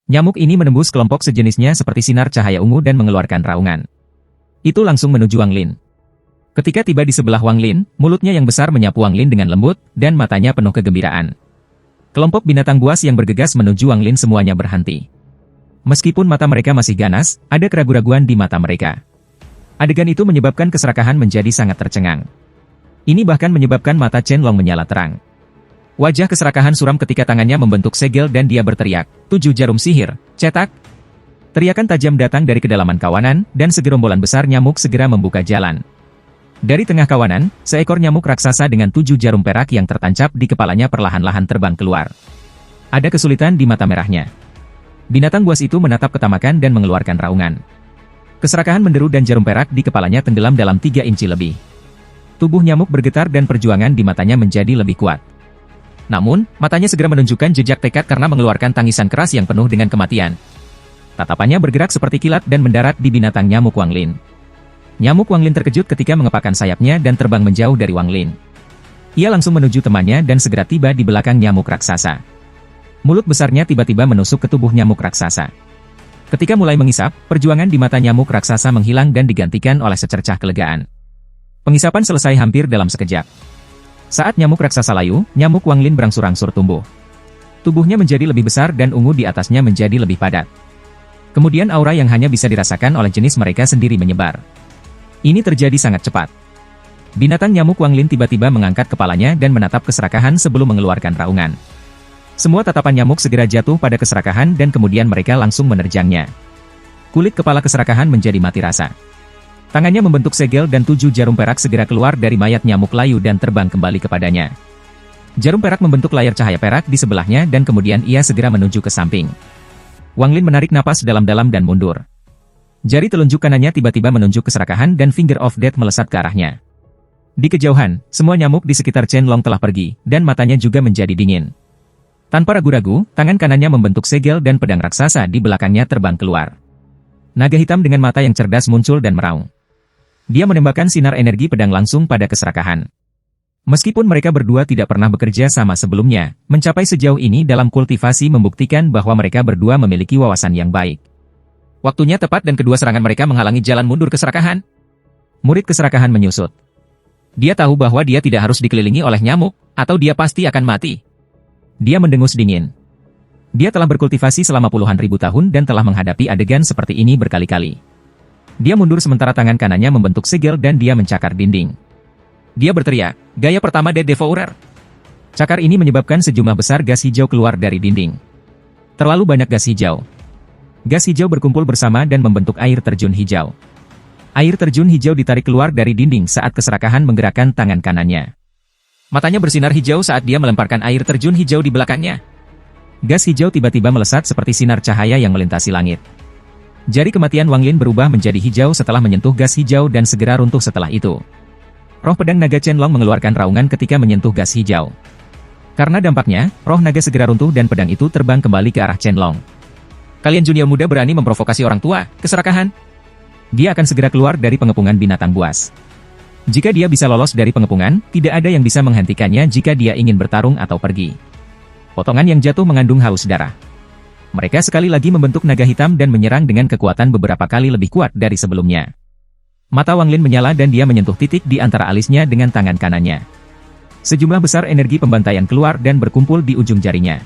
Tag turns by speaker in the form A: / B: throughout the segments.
A: Nyamuk ini menembus kelompok sejenisnya seperti sinar cahaya ungu dan mengeluarkan raungan. Itu langsung menuju Wang Lin. Ketika tiba di sebelah Wang Lin, mulutnya yang besar menyapu Wang Lin dengan lembut, dan matanya penuh kegembiraan. Kelompok binatang buas yang bergegas menuju Wang Lin semuanya berhenti. Meskipun mata mereka masih ganas, ada keraguan-raguan di mata mereka. Adegan itu menyebabkan keserakahan menjadi sangat tercengang. Ini bahkan menyebabkan mata Chen Long menyala terang. Wajah keserakahan suram ketika tangannya membentuk segel dan dia berteriak, 7 jarum sihir, cetak. Teriakan tajam datang dari kedalaman kawanan, dan segerombolan besar nyamuk segera membuka jalan. Dari tengah kawanan, seekor nyamuk raksasa dengan 7 jarum perak yang tertancap di kepalanya perlahan-lahan terbang keluar. Ada kesulitan di mata merahnya. Binatang buas itu menatap ketamakan dan mengeluarkan raungan. Keserakahan menderu dan jarum perak di kepalanya tenggelam dalam 3 inci lebih. Tubuh nyamuk bergetar dan perjuangan di matanya menjadi lebih kuat. Namun, matanya segera menunjukkan jejak tekad karena mengeluarkan tangisan keras yang penuh dengan kematian. Tatapannya bergerak seperti kilat dan mendarat di binatang nyamuk Wang Lin. Nyamuk Wang Lin terkejut ketika mengepakkan sayapnya dan terbang menjauh dari Wang Lin. Ia langsung menuju temannya dan segera tiba di belakang nyamuk raksasa. Mulut besarnya tiba-tiba menusuk ke tubuh nyamuk raksasa. Ketika mulai mengisap, perjuangan di mata nyamuk raksasa menghilang dan digantikan oleh secercah kelegaan. Pengisapan selesai hampir dalam sekejap. Saat nyamuk raksasa layu, nyamuk Wang Lin berangsur-angsur tumbuh. Tubuhnya menjadi lebih besar dan ungu di atasnya menjadi lebih padat. Kemudian aura yang hanya bisa dirasakan oleh jenis mereka sendiri menyebar. Ini terjadi sangat cepat. Binatang nyamuk Wang Lin tiba-tiba mengangkat kepalanya dan menatap keserakahan sebelum mengeluarkan raungan. Semua tatapan nyamuk segera jatuh pada keserakahan dan kemudian mereka langsung menerjangnya. Kulit kepala keserakahan menjadi mati rasa. Tangannya membentuk segel dan 7 jarum perak segera keluar dari mayat nyamuk layu dan terbang kembali kepadanya. Jarum perak membentuk layar cahaya perak di sebelahnya dan kemudian ia segera menuju ke samping. Wang Lin menarik napas dalam-dalam dan mundur. Jari telunjuk kanannya tiba-tiba menunjuk keserakahan dan Finger of Death melesat ke arahnya. Di kejauhan, semua nyamuk di sekitar Chen Long telah pergi, dan matanya juga menjadi dingin. Tanpa ragu-ragu, tangan kanannya membentuk segel dan pedang raksasa di belakangnya terbang keluar. Naga hitam dengan mata yang cerdas muncul dan meraung. Dia menembakkan sinar energi pedang langsung pada keserakahan. Meskipun mereka berdua tidak pernah bekerja sama sebelumnya, mencapai sejauh ini dalam kultivasi membuktikan bahwa mereka berdua memiliki wawasan yang baik. Waktunya tepat dan kedua serangan mereka menghalangi jalan mundur keserakahan. Murid keserakahan menyusut. Dia tahu bahwa dia tidak harus dikelilingi oleh nyamuk, atau dia pasti akan mati. Dia mendengus dingin. Dia telah berkultivasi selama puluhan ribu tahun dan telah menghadapi adegan seperti ini berkali-kali. Dia mundur sementara tangan kanannya membentuk segel dan dia mencakar dinding. Dia berteriak, gaya pertama Dead Devourer. Cakar ini menyebabkan sejumlah besar gas hijau keluar dari dinding. Terlalu banyak gas hijau. Gas hijau berkumpul bersama dan membentuk air terjun hijau. Air terjun hijau ditarik keluar dari dinding saat keserakahan menggerakkan tangan kanannya. Matanya bersinar hijau saat dia melemparkan air terjun hijau di belakangnya. Gas hijau tiba-tiba melesat seperti sinar cahaya yang melintasi langit. Jari kematian Wang Lin berubah menjadi hijau setelah menyentuh gas hijau dan segera runtuh setelah itu. Roh pedang naga Chen Long mengeluarkan raungan ketika menyentuh gas hijau. Karena dampaknya, roh naga segera runtuh dan pedang itu terbang kembali ke arah Chen Long. Kalian junior muda berani memprovokasi orang tua, keserakahan. Dia akan segera keluar dari pengepungan binatang buas. Jika dia bisa lolos dari pengepungan, tidak ada yang bisa menghentikannya jika dia ingin bertarung atau pergi. Potongan yang jatuh mengandung haus darah. Mereka sekali lagi membentuk naga hitam dan menyerang dengan kekuatan beberapa kali lebih kuat dari sebelumnya. Mata Wang Lin menyala dan dia menyentuh titik di antara alisnya dengan tangan kanannya. Sejumlah besar energi pembantaian keluar dan berkumpul di ujung jarinya.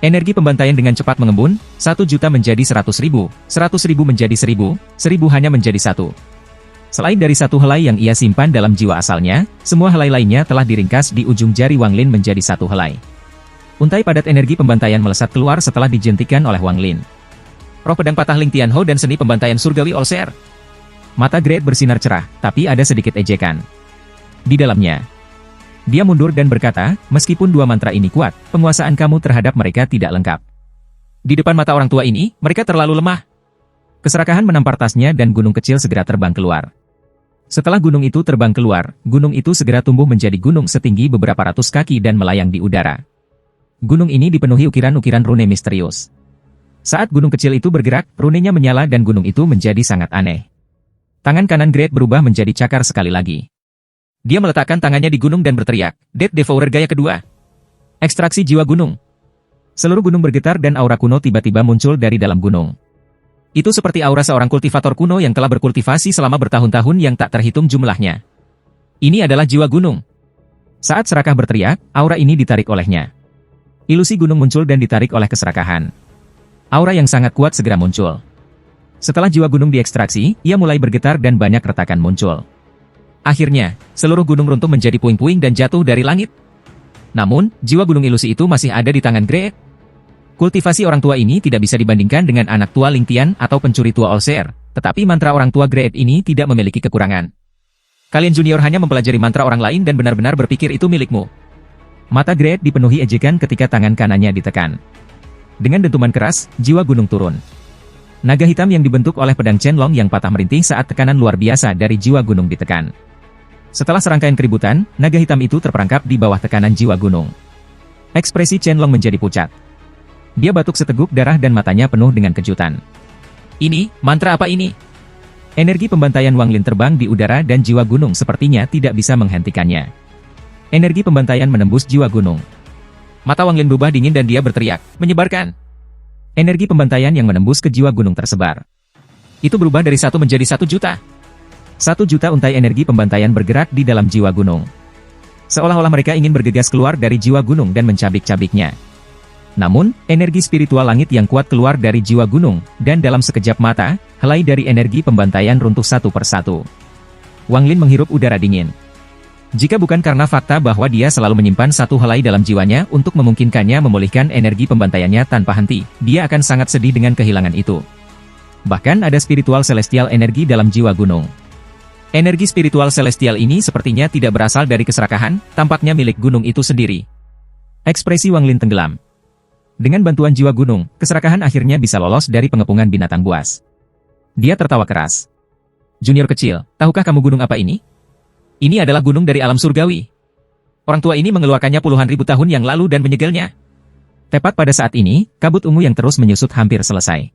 A: Energi pembantaian dengan cepat mengembun, 1 juta menjadi 100.000, 100.000 menjadi 1.000, 1.000 hanya menjadi 1. Selain dari 1 helai yang ia simpan dalam jiwa asalnya, semua helai lainnya telah diringkas di ujung jari Wang Lin menjadi 1 helai. Untai padat energi pembantaian melesat keluar setelah dijentikan oleh Wang Lin. Roh pedang patah Ling Tianhou dan seni pembantaian surgawi Olser. Mata Great bersinar cerah, tapi ada sedikit ejekan di dalamnya. Dia mundur dan berkata, meskipun 2 mantra ini kuat, penguasaan kamu terhadap mereka tidak lengkap. Di depan mata orang tua ini, mereka terlalu lemah. Keserakahan menampar tasnya dan gunung kecil segera terbang keluar. Setelah gunung itu terbang keluar, gunung itu segera tumbuh menjadi gunung setinggi beberapa ratus kaki dan melayang di udara. Gunung ini dipenuhi ukiran-ukiran rune misterius. Saat gunung kecil itu bergerak, runenya menyala dan gunung itu menjadi sangat aneh. Tangan kanan Great berubah menjadi cakar sekali lagi. Dia meletakkan tangannya di gunung dan berteriak, Dead Devourer gaya kedua. Ekstraksi jiwa gunung. Seluruh gunung bergetar dan aura kuno tiba-tiba muncul dari dalam gunung. Itu seperti aura seorang kultivator kuno yang telah berkultivasi selama bertahun-tahun yang tak terhitung jumlahnya. Ini adalah jiwa gunung. Saat serakah berteriak, aura ini ditarik olehnya. Ilusi gunung muncul dan ditarik oleh keserakahan. Aura yang sangat kuat segera muncul. Setelah jiwa gunung diekstraksi, ia mulai bergetar dan banyak retakan muncul. Akhirnya, seluruh gunung runtuh menjadi puing-puing dan jatuh dari langit. Namun, jiwa gunung ilusi itu masih ada di tangan Great. Kultivasi orang tua ini tidak bisa dibandingkan dengan anak tua Ling Tian atau pencuri tua Olser, tetapi mantra orang tua Great ini tidak memiliki kekurangan. Kalian junior hanya mempelajari mantra orang lain dan benar-benar berpikir itu milikmu. Mata Great dipenuhi ejekan ketika tangan kanannya ditekan. Dengan dentuman keras, jiwa gunung turun. Naga hitam yang dibentuk oleh pedang Chenlong yang patah merintih saat tekanan luar biasa dari jiwa gunung ditekan. Setelah serangkaian keributan, naga hitam itu terperangkap di bawah tekanan jiwa gunung. Ekspresi Chenlong menjadi pucat. Dia batuk seteguk darah dan matanya penuh dengan kejutan. Ini, mantra apa ini? Energi pembantaian Wang Lin terbang di udara dan jiwa gunung sepertinya tidak bisa menghentikannya. Energi pembantaian menembus jiwa gunung. Mata Wang Lin berubah dingin dan dia berteriak, menyebarkan. Energi pembantaian yang menembus ke jiwa gunung tersebar. Itu berubah dari 1 menjadi 1 juta. 1 juta untai energi pembantaian bergerak di dalam jiwa gunung. Seolah-olah mereka ingin bergegas keluar dari jiwa gunung dan mencabik-cabiknya. Namun, energi spiritual langit yang kuat keluar dari jiwa gunung, dan dalam sekejap mata, helai dari energi pembantaian runtuh satu persatu. Wang Lin menghirup udara dingin. Jika bukan karena fakta bahwa dia selalu menyimpan satu helai dalam jiwanya untuk memungkinkannya memulihkan energi pembantaiannya tanpa henti, dia akan sangat sedih dengan kehilangan itu. Bahkan ada spiritual celestial energi dalam jiwa gunung. Energi spiritual celestial ini sepertinya tidak berasal dari keserakahan, tampaknya milik gunung itu sendiri. Ekspresi Wang Lin tenggelam. Dengan bantuan jiwa gunung, keserakahan akhirnya bisa lolos dari pengepungan binatang buas. Dia tertawa keras. Junior kecil, tahukah kamu gunung apa ini? Ini adalah gunung dari alam surgawi. Orang tua ini mengeluarkannya puluhan ribu tahun yang lalu dan menyegelnya. Tepat pada saat ini, kabut ungu yang terus menyusut hampir selesai.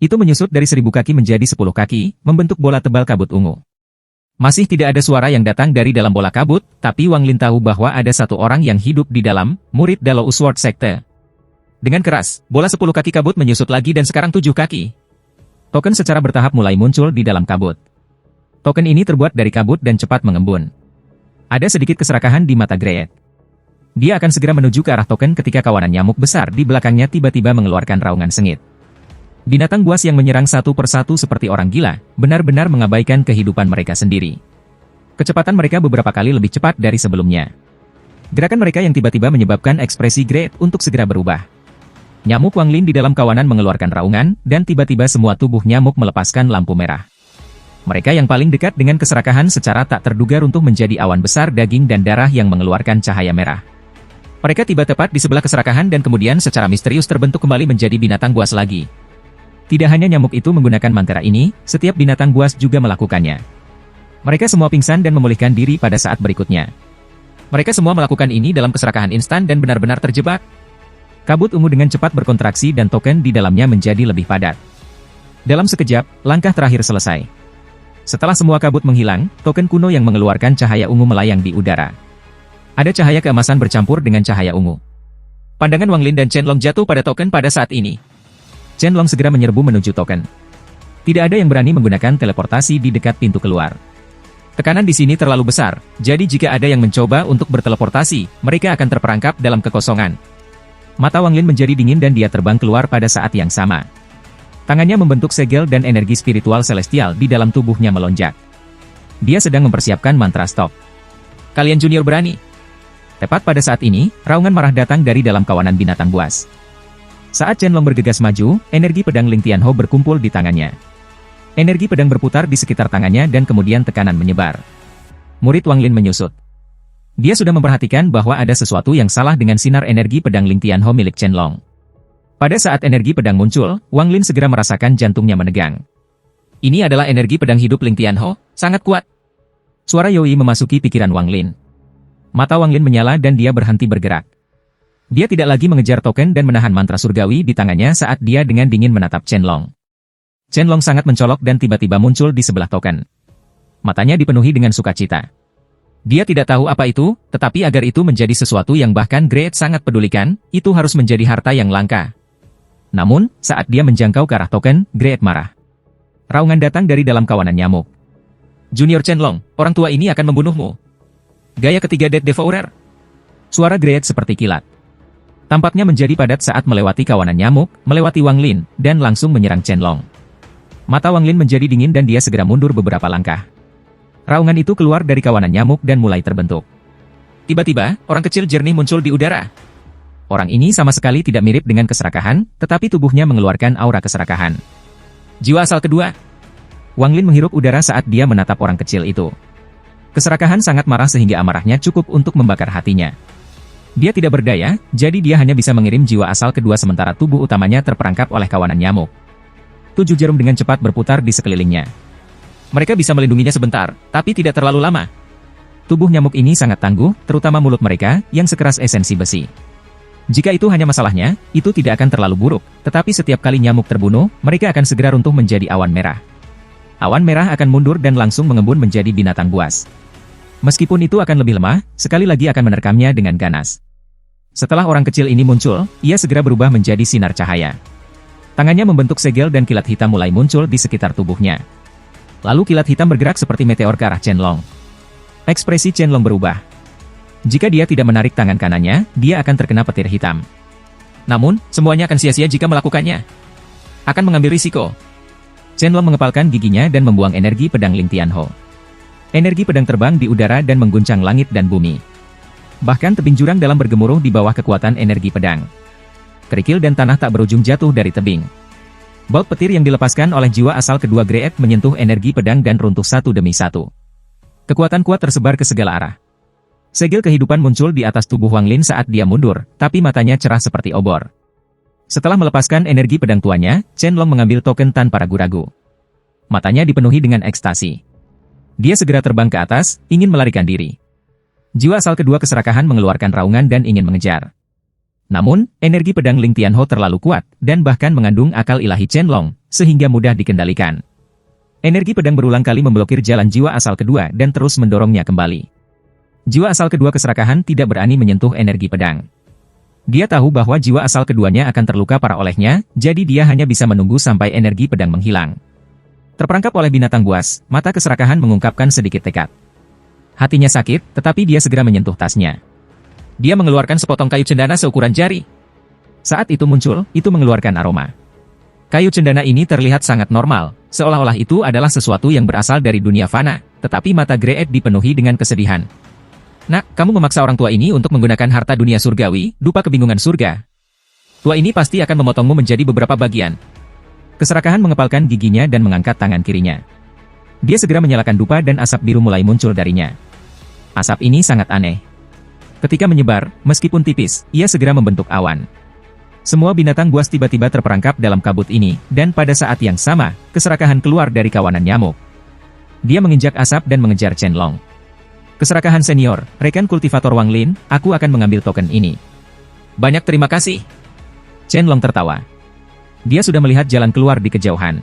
A: Itu menyusut dari 1000 kaki menjadi 10 kaki, membentuk bola tebal kabut ungu. Masih tidak ada suara yang datang dari dalam bola kabut, tapi Wang Lin tahu bahwa ada satu orang yang hidup di dalam, murid Dalou Sword Sekte. Dengan keras, bola 10 kaki kabut menyusut lagi dan sekarang 7 kaki. Token secara bertahap mulai muncul di dalam kabut. Token ini terbuat dari kabut dan cepat mengembun. Ada sedikit keserakahan di mata Great. Dia akan segera menuju ke arah token ketika kawanan nyamuk besar di belakangnya tiba-tiba mengeluarkan raungan sengit. Binatang buas yang menyerang satu persatu seperti orang gila, benar-benar mengabaikan kehidupan mereka sendiri. Kecepatan mereka beberapa kali lebih cepat dari sebelumnya. Gerakan mereka yang tiba-tiba menyebabkan ekspresi Great untuk segera berubah. Nyamuk Wang Lin di dalam kawanan mengeluarkan raungan, dan tiba-tiba semua tubuh nyamuk melepaskan lampu merah. Mereka yang paling dekat dengan keserakahan secara tak terduga runtuh menjadi awan besar daging dan darah yang mengeluarkan cahaya merah. Mereka tiba tepat di sebelah keserakahan dan kemudian secara misterius terbentuk kembali menjadi binatang buas lagi. Tidak hanya nyamuk itu menggunakan mantra ini, setiap binatang buas juga melakukannya. Mereka semua pingsan dan memulihkan diri pada saat berikutnya. Mereka semua melakukan ini dalam keserakahan instan dan benar-benar terjebak. Kabut ungu dengan cepat berkontraksi dan token di dalamnya menjadi lebih padat. Dalam sekejap, langkah terakhir selesai. Setelah semua kabut menghilang, token kuno yang mengeluarkan cahaya ungu melayang di udara. Ada cahaya keemasan bercampur dengan cahaya ungu. Pandangan Wang Lin dan Chenlong jatuh pada token pada saat ini. Chenlong segera menyerbu menuju token. Tidak ada yang berani menggunakan teleportasi di dekat pintu keluar. Tekanan di sini terlalu besar, jadi jika ada yang mencoba untuk berteleportasi, mereka akan terperangkap dalam kekosongan. Mata Wang Lin menjadi dingin dan dia terbang keluar pada saat yang sama. Tangannya membentuk segel dan energi spiritual celestial di dalam tubuhnya melonjak. Dia sedang mempersiapkan mantra stop. Kalian junior berani. Tepat pada saat ini, raungan marah datang dari dalam kawanan binatang buas. Saat Chenlong bergegas maju, energi pedang Ling Tianhou berkumpul di tangannya. Energi pedang berputar di sekitar tangannya dan kemudian tekanan menyebar. Murid Wang Lin menyusut. Dia sudah memperhatikan bahwa ada sesuatu yang salah dengan sinar energi pedang Ling Tianhou milik Chenlong. Pada saat energi pedang muncul, Wang Lin segera merasakan jantungnya menegang. Ini adalah energi pedang hidup Ling Tianhou, sangat kuat. Suara Yoi memasuki pikiran Wang Lin. Mata Wang Lin menyala dan dia berhenti bergerak. Dia tidak lagi mengejar token dan menahan mantra surgawi di tangannya saat dia dengan dingin menatap Chenlong. Chenlong sangat mencolok dan tiba-tiba muncul di sebelah token. Matanya dipenuhi dengan sukacita. Dia tidak tahu apa itu, tetapi agar itu menjadi sesuatu yang bahkan Great sangat pedulikan, itu harus menjadi harta yang langka. Namun, saat dia menjangkau ke arah token, Great marah. Raungan datang dari dalam kawanan nyamuk. Junior Chenlong, orang tua ini akan membunuhmu. Gaya ketiga Death Devourer. Suara Great seperti kilat. Tampaknya menjadi padat saat melewati kawanan nyamuk, melewati Wang Lin, dan langsung menyerang Chenlong. Mata Wang Lin menjadi dingin dan dia segera mundur beberapa langkah. Raungan itu keluar dari kawanan nyamuk dan mulai terbentuk. Tiba-tiba, orang kecil jernih muncul di udara. Orang ini sama sekali tidak mirip dengan keserakahan, tetapi tubuhnya mengeluarkan aura keserakahan. Jiwa asal kedua. Wang Lin menghirup udara saat dia menatap orang kecil itu. Keserakahan sangat marah sehingga amarahnya cukup untuk membakar hatinya. Dia tidak berdaya, jadi dia hanya bisa mengirim jiwa asal kedua sementara tubuh utamanya terperangkap oleh kawanan nyamuk. 7 jarum dengan cepat berputar di sekelilingnya. Mereka bisa melindunginya sebentar, tapi tidak terlalu lama. Tubuh nyamuk ini sangat tangguh, terutama mulut mereka, yang sekeras esensi besi. Jika itu hanya masalahnya, itu tidak akan terlalu buruk, tetapi setiap kali nyamuk terbunuh, mereka akan segera runtuh menjadi awan merah. Awan merah akan mundur dan langsung mengembun menjadi binatang buas. Meskipun itu akan lebih lemah, sekali lagi akan menerkamnya dengan ganas. Setelah orang kecil ini muncul, ia segera berubah menjadi sinar cahaya. Tangannya membentuk segel dan kilat hitam mulai muncul di sekitar tubuhnya. Lalu kilat hitam bergerak seperti meteor ke arah Chenlong. Ekspresi Chenlong berubah. Jika dia tidak menarik tangan kanannya, dia akan terkena petir hitam. Namun, semuanya akan sia-sia jika melakukannya. Akan mengambil risiko. Chenlong mengepalkan giginya dan membuang energi pedang Ling Tianho. Energi pedang terbang di udara dan mengguncang langit dan bumi. Bahkan tebing jurang dalam bergemuruh di bawah kekuatan energi pedang. Kerikil dan tanah tak berujung jatuh dari tebing. Baut petir yang dilepaskan oleh jiwa asal kedua Great menyentuh energi pedang dan runtuh satu demi satu. Kekuatan kuat tersebar ke segala arah. Segel kehidupan muncul di atas tubuh Wang Lin saat dia mundur, tapi matanya cerah seperti obor. Setelah melepaskan energi pedang tuanya, Chenlong mengambil token tanpa ragu-ragu. Matanya dipenuhi dengan ekstasi. Dia segera terbang ke atas, ingin melarikan diri. Jiwa asal kedua keserakahan mengeluarkan raungan dan ingin mengejar. Namun, energi pedang Ling Tianho terlalu kuat, dan bahkan mengandung akal ilahi Chenlong, sehingga mudah dikendalikan. Energi pedang berulang kali memblokir jalan jiwa asal kedua dan terus mendorongnya kembali. Jiwa asal kedua keserakahan tidak berani menyentuh energi pedang. Dia tahu bahwa jiwa asal keduanya akan terluka parah olehnya, jadi dia hanya bisa menunggu sampai energi pedang menghilang. Terperangkap oleh binatang buas, mata keserakahan mengungkapkan sedikit tekad. Hatinya sakit, tetapi dia segera menyentuh tasnya. Dia mengeluarkan sepotong kayu cendana seukuran jari. Saat itu muncul, itu mengeluarkan aroma. Kayu cendana ini terlihat sangat normal, seolah-olah itu adalah sesuatu yang berasal dari dunia fana, tetapi mata Great dipenuhi dengan kesedihan. Nak, kamu memaksa orang tua ini untuk menggunakan harta dunia surgawi, dupa kebingungan surga. Tua ini pasti akan memotongmu menjadi beberapa bagian. Keserakahan mengepalkan giginya dan mengangkat tangan kirinya. Dia segera menyalakan dupa dan asap biru mulai muncul darinya. Asap ini sangat aneh. Ketika menyebar, meskipun tipis, ia segera membentuk awan. Semua binatang buas tiba-tiba terperangkap dalam kabut ini, dan pada saat yang sama, keserakahan keluar dari kawanan nyamuk. Dia menginjak asap dan mengejar Chenlong. Keserakahan senior, rekan kultivator Wang Lin, aku akan mengambil token ini. Banyak terima kasih. Chenlong tertawa. Dia sudah melihat jalan keluar di kejauhan.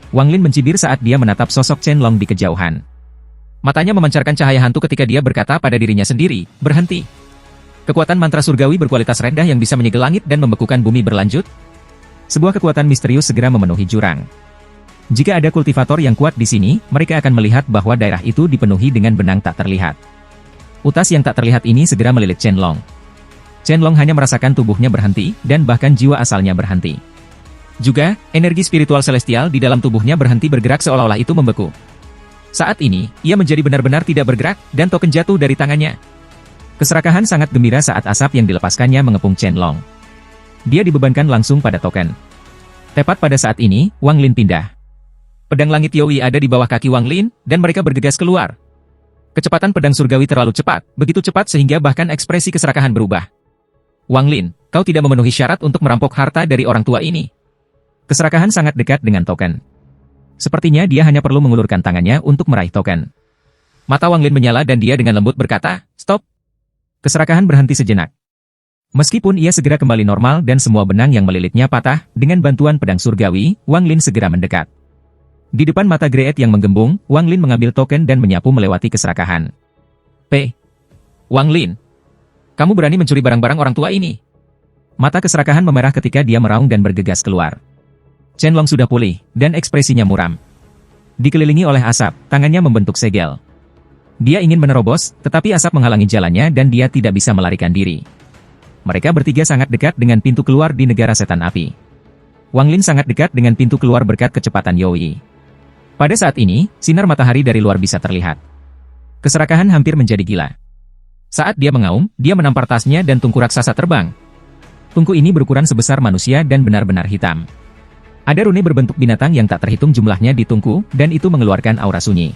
A: Wang Lin mencibir saat dia menatap sosok Chenlong di kejauhan. Matanya memancarkan cahaya hantu ketika dia berkata pada dirinya sendiri, berhenti. Kekuatan mantra surgawi berkualitas rendah yang bisa menyegel langit dan membekukan bumi berlanjut. Sebuah kekuatan misterius segera memenuhi jurang. Jika ada kultivator yang kuat di sini, mereka akan melihat bahwa daerah itu dipenuhi dengan benang tak terlihat. Utas yang tak terlihat ini segera melilit Chenlong. Chenlong hanya merasakan tubuhnya berhenti, dan bahkan jiwa asalnya berhenti. Juga, energi spiritual celestial di dalam tubuhnya berhenti bergerak seolah-olah itu membeku. Saat ini, ia menjadi benar-benar tidak bergerak, dan token jatuh dari tangannya. Keserakahan sangat gembira saat asap yang dilepaskannya mengepung Chenlong. Dia dibebankan langsung pada token. Tepat pada saat ini, Wang Lin pindah. Pedang langit Yowie ada di bawah kaki Wang Lin, dan mereka bergegas keluar. Kecepatan pedang surgawi terlalu cepat, begitu cepat sehingga bahkan ekspresi keserakahan berubah. Wang Lin, kau tidak memenuhi syarat untuk merampok harta dari orang tua ini. Keserakahan sangat dekat dengan token. Sepertinya dia hanya perlu mengulurkan tangannya untuk meraih token. Mata Wang Lin menyala dan dia dengan lembut berkata, "Stop." Keserakahan berhenti sejenak. Meskipun ia segera kembali normal dan semua benang yang melilitnya patah, dengan bantuan pedang surgawi, Wang Lin segera mendekat. Di depan mata Great yang menggembung, Wang Lin mengambil token dan menyapu melewati keserakahan. Wang Lin, kamu berani mencuri barang-barang orang tua ini? Mata keserakahan memerah ketika dia meraung dan bergegas keluar. Chen Long sudah pulih, dan ekspresinya muram. Dikelilingi oleh asap, tangannya membentuk segel. Dia ingin menerobos, tetapi asap menghalangi jalannya dan dia tidak bisa melarikan diri. Mereka bertiga sangat dekat dengan pintu keluar di negara setan api. Wang Lin sangat dekat dengan pintu keluar berkat kecepatan Yoi. Pada saat ini, sinar matahari dari luar bisa terlihat. Keserakahan hampir menjadi gila. Saat dia mengaum, dia menampar tasnya dan tungku raksasa terbang. Tungku ini berukuran sebesar manusia dan benar-benar hitam. Ada rune berbentuk binatang yang tak terhitung jumlahnya di tungku, dan itu mengeluarkan aura sunyi.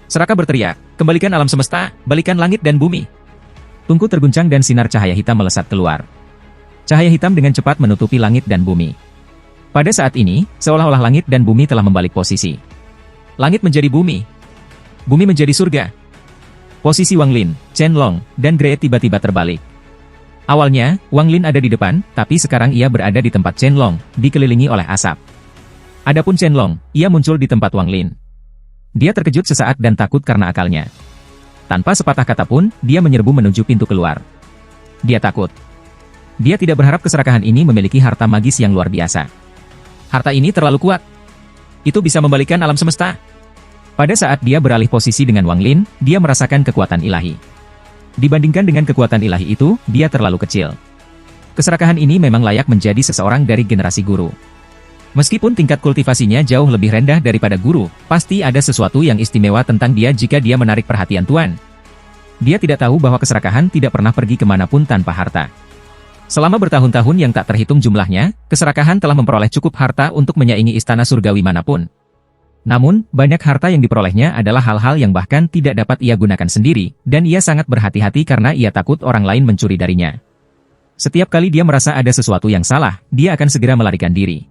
A: Seraka berteriak, kembalikan alam semesta, balikan langit dan bumi. Tungku terguncang dan sinar cahaya hitam melesat keluar. Cahaya hitam dengan cepat menutupi langit dan bumi. Pada saat ini, seolah-olah langit dan bumi telah membalik posisi. Langit menjadi bumi. Bumi menjadi surga. Posisi Wang Lin, Chen Long, dan Grey tiba-tiba terbalik. Awalnya, Wang Lin ada di depan, tapi sekarang ia berada di tempat Chen Long, dikelilingi oleh asap. Adapun Chen Long, ia muncul di tempat Wang Lin. Dia terkejut sesaat dan takut karena akalnya. Tanpa sepatah kata pun, dia menyerbu menuju pintu keluar. Dia takut. Dia tidak berharap keserakahan ini memiliki harta magis yang luar biasa. Harta ini terlalu kuat. Itu bisa membalikan alam semesta. Pada saat dia beralih posisi dengan Wang Lin, dia merasakan kekuatan ilahi. Dibandingkan dengan kekuatan ilahi itu, dia terlalu kecil. Keserakahan ini memang layak menjadi seseorang dari generasi guru. Meskipun tingkat kultivasinya jauh lebih rendah daripada guru, pasti ada sesuatu yang istimewa tentang dia jika dia menarik perhatian Tuan. Dia tidak tahu bahwa keserakahan tidak pernah pergi kemanapun tanpa harta. Selama bertahun-tahun yang tak terhitung jumlahnya, keserakahan telah memperoleh cukup harta untuk menyaingi istana surgawi manapun. Namun, banyak harta yang diperolehnya adalah hal-hal yang bahkan tidak dapat ia gunakan sendiri, dan ia sangat berhati-hati karena ia takut orang lain mencuri darinya. Setiap kali dia merasa ada sesuatu yang salah, dia akan segera melarikan diri.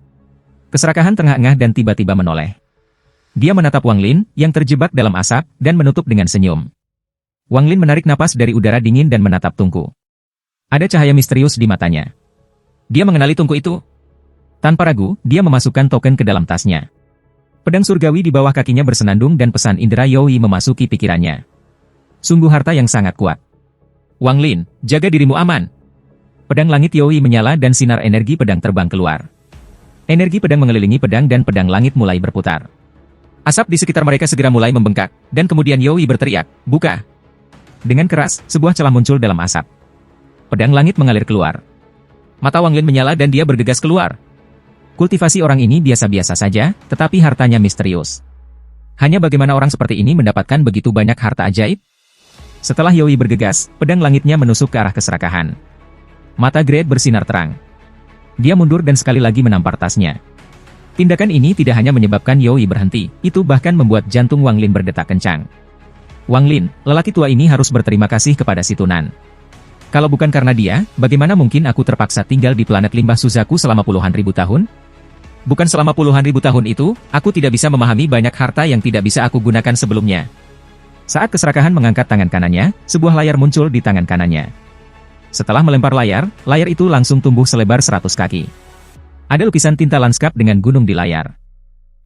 A: Keserakahan terengah-engah dan tiba-tiba menoleh. Dia menatap Wang Lin, yang terjebak dalam asap, dan menutup dengan senyum. Wang Lin menarik napas dari udara dingin dan menatap tungku. Ada cahaya misterius di matanya. Dia mengenali tungku itu. Tanpa ragu, dia memasukkan token ke dalam tasnya. Pedang surgawi di bawah kakinya bersenandung dan pesan indera Yoi memasuki pikirannya. Sungguh harta yang sangat kuat. Wang Lin, jaga dirimu aman. Pedang langit Yoi menyala dan sinar energi pedang terbang keluar. Energi pedang mengelilingi pedang dan pedang langit mulai berputar. Asap di sekitar mereka segera mulai membengkak, dan kemudian Yoi berteriak, buka. Dengan keras, sebuah celah muncul dalam asap. Pedang langit mengalir keluar. Mata Wang Lin menyala dan dia bergegas keluar. Kultivasi orang ini biasa-biasa saja, tetapi hartanya misterius. Hanya bagaimana orang seperti ini mendapatkan begitu banyak harta ajaib? Setelah Yoi bergegas, pedang langitnya menusuk ke arah keserakahan. Mata Great bersinar terang. Dia mundur dan sekali lagi menampar tasnya. Tindakan ini tidak hanya menyebabkan Yoi berhenti, itu bahkan membuat jantung Wang Lin berdetak kencang. Wang Lin, lelaki tua ini harus berterima kasih kepada si Tunan. Kalau bukan karena dia, bagaimana mungkin aku terpaksa tinggal di planet limbah Suzaku selama puluhan ribu tahun? Bukan selama puluhan ribu tahun itu, aku tidak bisa memahami banyak harta yang tidak bisa aku gunakan sebelumnya. Saat keserakahan mengangkat tangan kanannya, sebuah layar muncul di tangan kanannya. Setelah melempar layar itu langsung tumbuh selebar 100 kaki. Ada lukisan tinta lanskap dengan gunung di layar.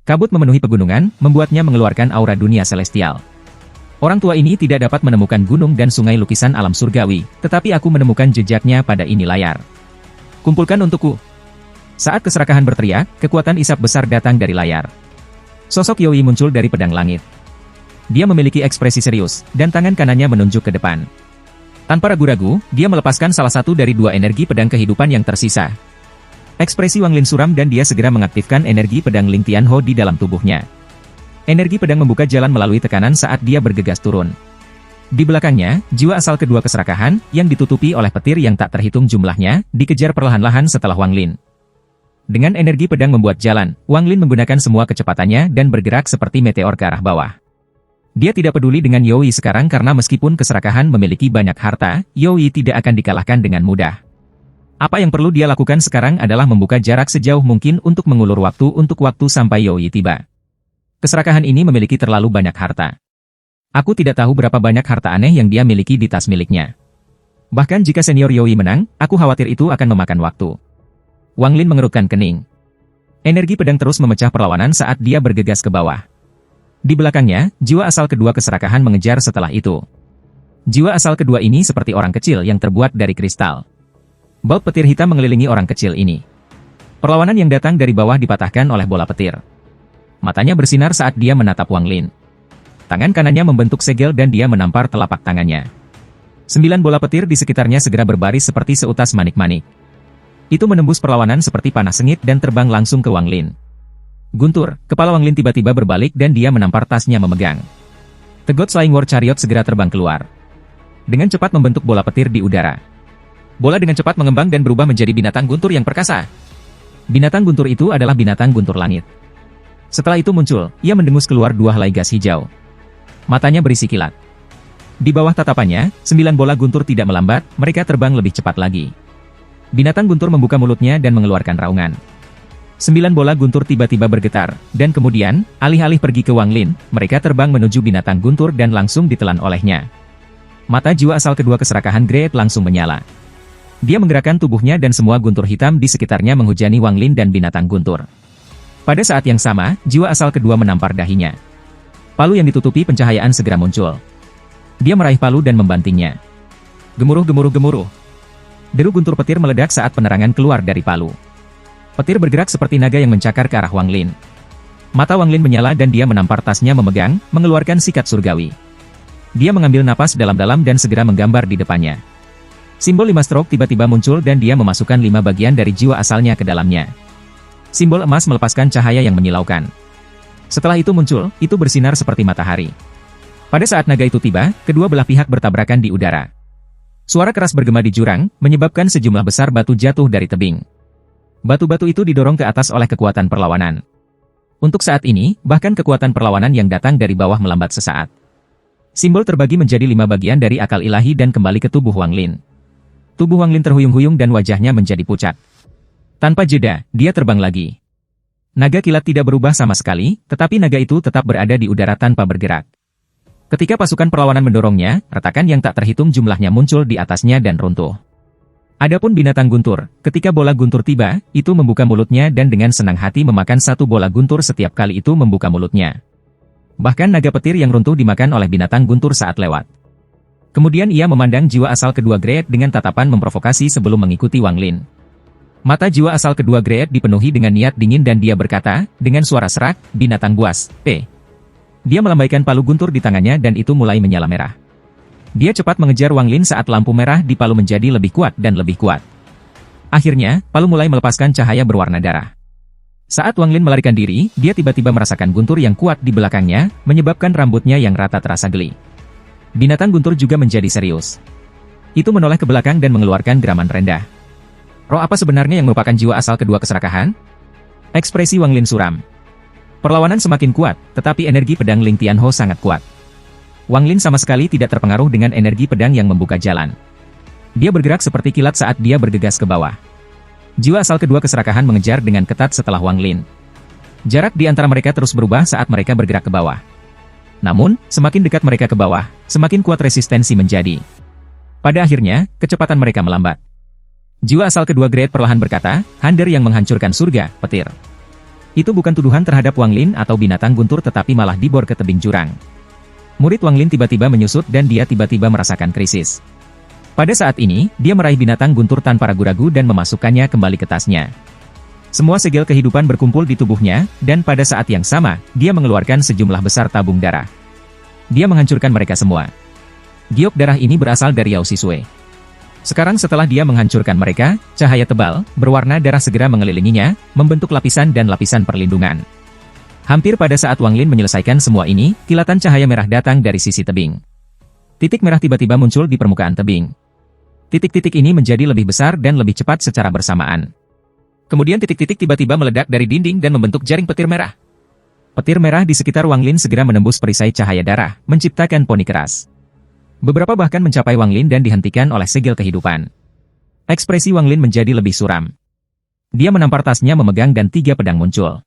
A: Kabut memenuhi pegunungan, membuatnya mengeluarkan aura dunia celestial. Orang tua ini tidak dapat menemukan gunung dan sungai lukisan alam surgawi, tetapi aku menemukan jejaknya pada ini layar. Kumpulkan untukku. Saat keserakahan berteriak, kekuatan isap besar datang dari layar. Sosok Yoi muncul dari pedang langit. Dia memiliki ekspresi serius, dan tangan kanannya menunjuk ke depan. Tanpa ragu-ragu, dia melepaskan salah satu dari dua energi pedang kehidupan yang tersisa. Ekspresi Wang Lin suram dan dia segera mengaktifkan energi pedang Ling Tianho di dalam tubuhnya. Energi pedang membuka jalan melalui tekanan saat dia bergegas turun. Di belakangnya, jiwa asal kedua keserakahan, yang ditutupi oleh petir yang tak terhitung jumlahnya, dikejar perlahan-lahan setelah Wang Lin. Dengan energi pedang membuat jalan, Wang Lin menggunakan semua kecepatannya dan bergerak seperti meteor ke arah bawah. Dia tidak peduli dengan Yoi sekarang karena meskipun keserakahan memiliki banyak harta, Yoi tidak akan dikalahkan dengan mudah. Apa yang perlu dia lakukan sekarang adalah membuka jarak sejauh mungkin untuk mengulur waktu sampai Yoi tiba. Keserakahan ini memiliki terlalu banyak harta. Aku tidak tahu berapa banyak harta aneh yang dia miliki di tas miliknya. Bahkan jika senior Yoi menang, aku khawatir itu akan memakan waktu. Wang Lin mengerutkan kening. Energi pedang terus memecah perlawanan saat dia bergegas ke bawah. Di belakangnya, jiwa asal kedua keserakahan mengejar setelah itu. Jiwa asal kedua ini seperti orang kecil yang terbuat dari kristal. Baut petir hitam mengelilingi orang kecil ini. Perlawanan yang datang dari bawah dipatahkan oleh bola petir. Matanya bersinar saat dia menatap Wang Lin. Tangan kanannya membentuk segel dan dia menampar telapak tangannya. 9 bola petir di sekitarnya segera berbaris seperti seutas manik-manik. Itu menembus perlawanan seperti panah sengit dan terbang langsung ke Wang Lin. Guntur, kepala Wang Lin tiba-tiba berbalik dan dia menampar tasnya memegang. The God Flying War Chariot segera terbang keluar. Dengan cepat membentuk bola petir di udara. Bola dengan cepat mengembang dan berubah menjadi binatang guntur yang perkasa. Binatang guntur itu adalah binatang guntur langit. Setelah itu muncul, ia mendengus keluar 2 helai gas hijau. Matanya berisi kilat. Di bawah tatapannya, 9 bola guntur tidak melambat, mereka terbang lebih cepat lagi. Binatang guntur membuka mulutnya dan mengeluarkan raungan. 9 bola guntur tiba-tiba bergetar, dan kemudian, alih-alih pergi ke Wang Lin, mereka terbang menuju binatang guntur dan langsung ditelan olehnya. Mata jiwa asal kedua keserakahan Great langsung menyala. Dia menggerakkan tubuhnya dan semua guntur hitam di sekitarnya menghujani Wang Lin dan binatang guntur. Pada saat yang sama, jiwa asal kedua menampar dahinya. Palu yang ditutupi pencahayaan segera muncul. Dia meraih palu dan membantingnya. Gemuruh gemuruh gemuruh. Deru guntur petir meledak saat penerangan keluar dari palu. Petir bergerak seperti naga yang mencakar ke arah Wang Lin. Mata Wang Lin menyala dan dia menampar tasnya memegang, mengeluarkan sikat surgawi. Dia mengambil napas dalam-dalam dan segera menggambar di depannya. Simbol 5 stroke tiba-tiba muncul dan dia memasukkan 5 bagian dari jiwa asalnya ke dalamnya. Simbol emas melepaskan cahaya yang menyilaukan. Setelah itu muncul, itu bersinar seperti matahari. Pada saat naga itu tiba, kedua belah pihak bertabrakan di udara. Suara keras bergema di jurang, menyebabkan sejumlah besar batu jatuh dari tebing. Batu-batu itu didorong ke atas oleh kekuatan perlawanan. Untuk saat ini, bahkan kekuatan perlawanan yang datang dari bawah melambat sesaat. Simbol terbagi menjadi 5 bagian dari akal ilahi dan kembali ke tubuh Wang Lin. Tubuh Wang Lin terhuyung-huyung dan wajahnya menjadi pucat. Tanpa jeda, dia terbang lagi. Naga kilat tidak berubah sama sekali, tetapi naga itu tetap berada di udara tanpa bergerak. Ketika pasukan perlawanan mendorongnya, retakan yang tak terhitung jumlahnya muncul di atasnya dan runtuh. Adapun binatang guntur, ketika bola guntur tiba, itu membuka mulutnya dan dengan senang hati memakan 1 bola guntur setiap kali itu membuka mulutnya. Bahkan naga petir yang runtuh dimakan oleh binatang guntur saat lewat. Kemudian ia memandang jiwa asal kedua Great dengan tatapan memprovokasi sebelum mengikuti Wang Lin. Mata jiwa asal kedua Great dipenuhi dengan niat dingin dan dia berkata, dengan suara serak, binatang buas, P. Dia melambaikan palu guntur di tangannya dan itu mulai menyala merah. Dia cepat mengejar Wang Lin saat lampu merah di palu menjadi lebih kuat dan lebih kuat. Akhirnya, palu mulai melepaskan cahaya berwarna darah. Saat Wang Lin melarikan diri, dia tiba-tiba merasakan guntur yang kuat di belakangnya, menyebabkan rambutnya yang rata terasa geli. Binatang guntur juga menjadi serius. Itu menoleh ke belakang dan mengeluarkan geraman rendah. Roh apa sebenarnya yang merupakan jiwa asal kedua keserakahan? Ekspresi Wang Lin suram. Perlawanan semakin kuat, tetapi energi pedang Ling Tianho sangat kuat. Wang Lin sama sekali tidak terpengaruh dengan energi pedang yang membuka jalan. Dia bergerak seperti kilat saat dia bergegas ke bawah. Jiwa asal kedua keserakahan mengejar dengan ketat setelah Wang Lin. Jarak di antara mereka terus berubah saat mereka bergerak ke bawah. Namun, semakin dekat mereka ke bawah, semakin kuat resistensi menjadi. Pada akhirnya, kecepatan mereka melambat. Jiwa asal kedua Great perlahan berkata, Hander yang menghancurkan surga, petir. Itu bukan tuduhan terhadap Wang Lin atau binatang guntur tetapi malah dibor ke tebing jurang. Murid Wang Lin tiba-tiba menyusut dan dia tiba-tiba merasakan krisis. Pada saat ini, dia meraih binatang guntur tanpa ragu-ragu dan memasukkannya kembali ke tasnya. Semua segel kehidupan berkumpul di tubuhnya, dan pada saat yang sama, dia mengeluarkan sejumlah besar tabung darah. Dia menghancurkan mereka semua. Giok darah ini berasal dari Yao Sisue. Sekarang setelah dia menghancurkan mereka, cahaya tebal, berwarna darah segera mengelilinginya, membentuk lapisan dan lapisan perlindungan. Hampir pada saat Wang Lin menyelesaikan semua ini, kilatan cahaya merah datang dari sisi tebing. Titik merah tiba-tiba muncul di permukaan tebing. Titik-titik ini menjadi lebih besar dan lebih cepat secara bersamaan. Kemudian titik-titik tiba-tiba meledak dari dinding dan membentuk jaring petir merah. Petir merah di sekitar Wang Lin segera menembus perisai cahaya darah, menciptakan poni keras. Beberapa bahkan mencapai Wang Lin dan dihentikan oleh segel kehidupan. Ekspresi Wang Lin menjadi lebih suram. Dia menampar tasnya memegang dan 3 pedang muncul.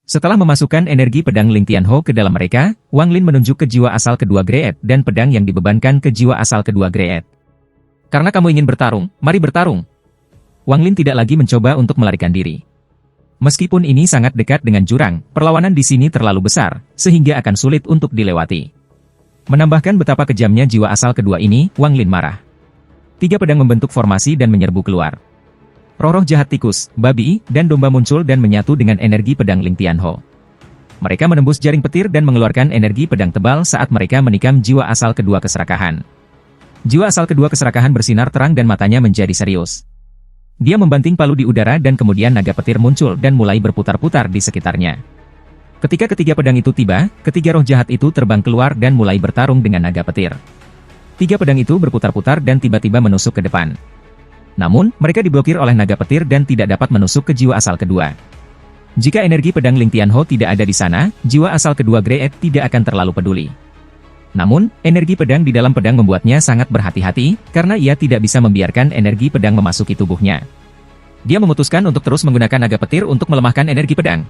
A: Setelah memasukkan energi pedang Ling Tianho ke dalam mereka, Wang Lin menunjuk ke jiwa asal kedua Great dan pedang yang dibebankan ke jiwa asal kedua Great. Karena kamu ingin bertarung, mari bertarung. Wang Lin tidak lagi mencoba untuk melarikan diri. Meskipun ini sangat dekat dengan jurang, perlawanan di sini terlalu besar, sehingga akan sulit untuk dilewati. Menambahkan betapa kejamnya jiwa asal kedua ini, Wang Lin marah. 3 pedang membentuk formasi dan menyerbu keluar. Roh-roh jahat tikus, babi, dan domba muncul dan menyatu dengan energi pedang Ling Tianho. Mereka menembus jaring petir dan mengeluarkan energi pedang tebal saat mereka menikam jiwa asal kedua keserakahan. Jiwa asal kedua keserakahan bersinar terang dan matanya menjadi serius. Dia membanting palu di udara dan kemudian naga petir muncul dan mulai berputar-putar di sekitarnya. Ketika ketiga pedang itu tiba, ketiga roh jahat itu terbang keluar dan mulai bertarung dengan naga petir. 3 pedang itu berputar-putar dan tiba-tiba menusuk ke depan. Namun, mereka diblokir oleh naga petir dan tidak dapat menusuk ke jiwa asal kedua. Jika energi pedang Ling Tianho tidak ada di sana, jiwa asal kedua Great tidak akan terlalu peduli. Namun, energi pedang di dalam pedang membuatnya sangat berhati-hati, karena ia tidak bisa membiarkan energi pedang memasuki tubuhnya. Dia memutuskan untuk terus menggunakan naga petir untuk melemahkan energi pedang.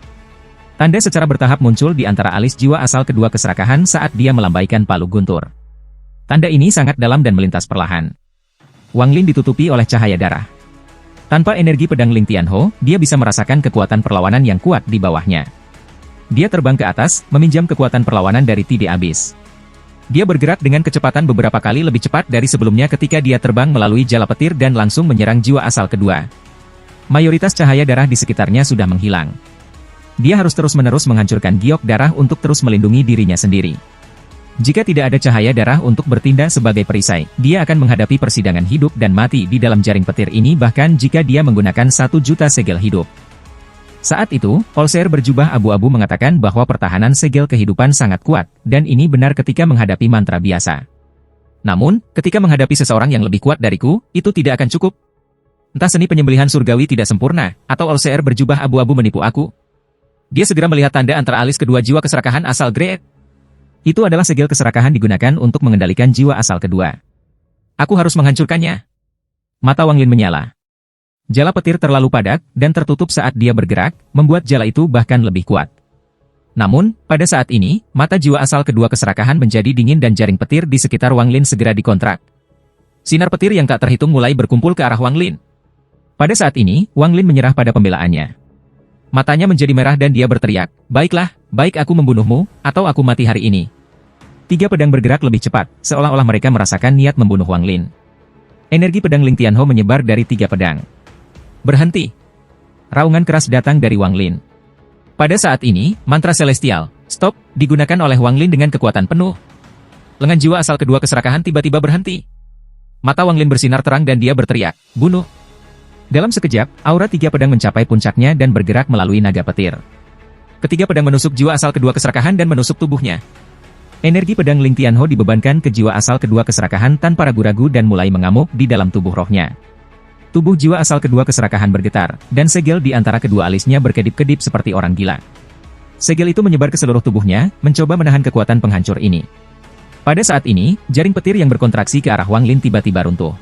A: Tanda secara bertahap muncul di antara alis jiwa asal kedua keserakahan saat dia melambaikan palu guntur. Tanda ini sangat dalam dan melintas perlahan. Wang Lin ditutupi oleh cahaya darah. Tanpa energi pedang Ling Tianho, dia bisa merasakan kekuatan perlawanan yang kuat di bawahnya. Dia terbang ke atas, meminjam kekuatan perlawanan dari Tide Abyss. Dia bergerak dengan kecepatan beberapa kali lebih cepat dari sebelumnya ketika dia terbang melalui jala petir dan langsung menyerang jiwa asal kedua. Mayoritas cahaya darah di sekitarnya sudah menghilang. Dia harus terus-menerus menghancurkan giok darah untuk terus melindungi dirinya sendiri. Jika tidak ada cahaya darah untuk bertindak sebagai perisai, dia akan menghadapi persidangan hidup dan mati di dalam jaring petir ini bahkan jika dia menggunakan 1 juta segel hidup. Saat itu, Olseer berjubah abu-abu mengatakan bahwa pertahanan segel kehidupan sangat kuat, dan ini benar ketika menghadapi mantra biasa. Namun, ketika menghadapi seseorang yang lebih kuat dariku, itu tidak akan cukup. Entah seni penyembelihan surgawi tidak sempurna, atau Olseer berjubah abu-abu menipu aku. Dia segera melihat tanda antara alis kedua jiwa keserakahan asal Great. Itu adalah segel keserakahan digunakan untuk mengendalikan jiwa asal kedua. Aku harus menghancurkannya. Mata Wang Lin menyala. Jala petir terlalu padat dan tertutup saat dia bergerak, membuat jala itu bahkan lebih kuat. Namun, pada saat ini, mata jiwa asal kedua keserakahan menjadi dingin dan jaring petir di sekitar Wang Lin segera dikontrak. Sinar petir yang tak terhitung mulai berkumpul ke arah Wang Lin. Pada saat ini, Wang Lin menyerah pada pembelaannya. Matanya menjadi merah dan dia berteriak, "Baiklah, baik aku membunuhmu, atau aku mati hari ini." 3 pedang bergerak lebih cepat, seolah-olah mereka merasakan niat membunuh Wang Lin. Energi pedang Ling Tianho menyebar dari 3 pedang. Berhenti. Raungan keras datang dari Wang Lin. Pada saat ini, mantra celestial, stop, digunakan oleh Wang Lin dengan kekuatan penuh. Lengan jiwa asal kedua keserakahan tiba-tiba berhenti. Mata Wang Lin bersinar terang dan dia berteriak, "Bunuh!" Dalam sekejap, aura 3 pedang mencapai puncaknya dan bergerak melalui naga petir. Ketiga pedang menusuk jiwa asal kedua keserakahan dan menusuk tubuhnya. Energi pedang Ling Tianho dibebankan ke jiwa asal kedua keserakahan tanpa ragu-ragu dan mulai mengamuk di dalam tubuh rohnya. Tubuh jiwa asal kedua keserakahan bergetar, dan segel di antara kedua alisnya berkedip-kedip seperti orang gila. Segel itu menyebar ke seluruh tubuhnya, mencoba menahan kekuatan penghancur ini. Pada saat ini, jaring petir yang berkontraksi ke arah Wang Lin tiba-tiba runtuh.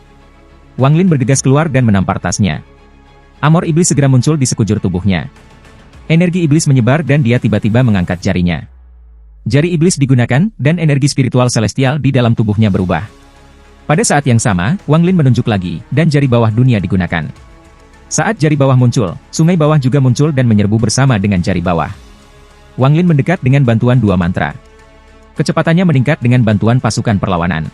A: Wang Lin bergegas keluar dan menampar tasnya. Amor iblis segera muncul di sekujur tubuhnya. Energi iblis menyebar dan dia tiba-tiba mengangkat jarinya. Jari iblis digunakan, dan energi spiritual celestial di dalam tubuhnya berubah. Pada saat yang sama, Wang Lin menunjuk lagi, dan jari bawah dunia digunakan. Saat jari bawah muncul, sungai bawah juga muncul dan menyerbu bersama dengan jari bawah. Wang Lin mendekat dengan bantuan 2 mantra. Kecepatannya meningkat dengan bantuan pasukan perlawanan.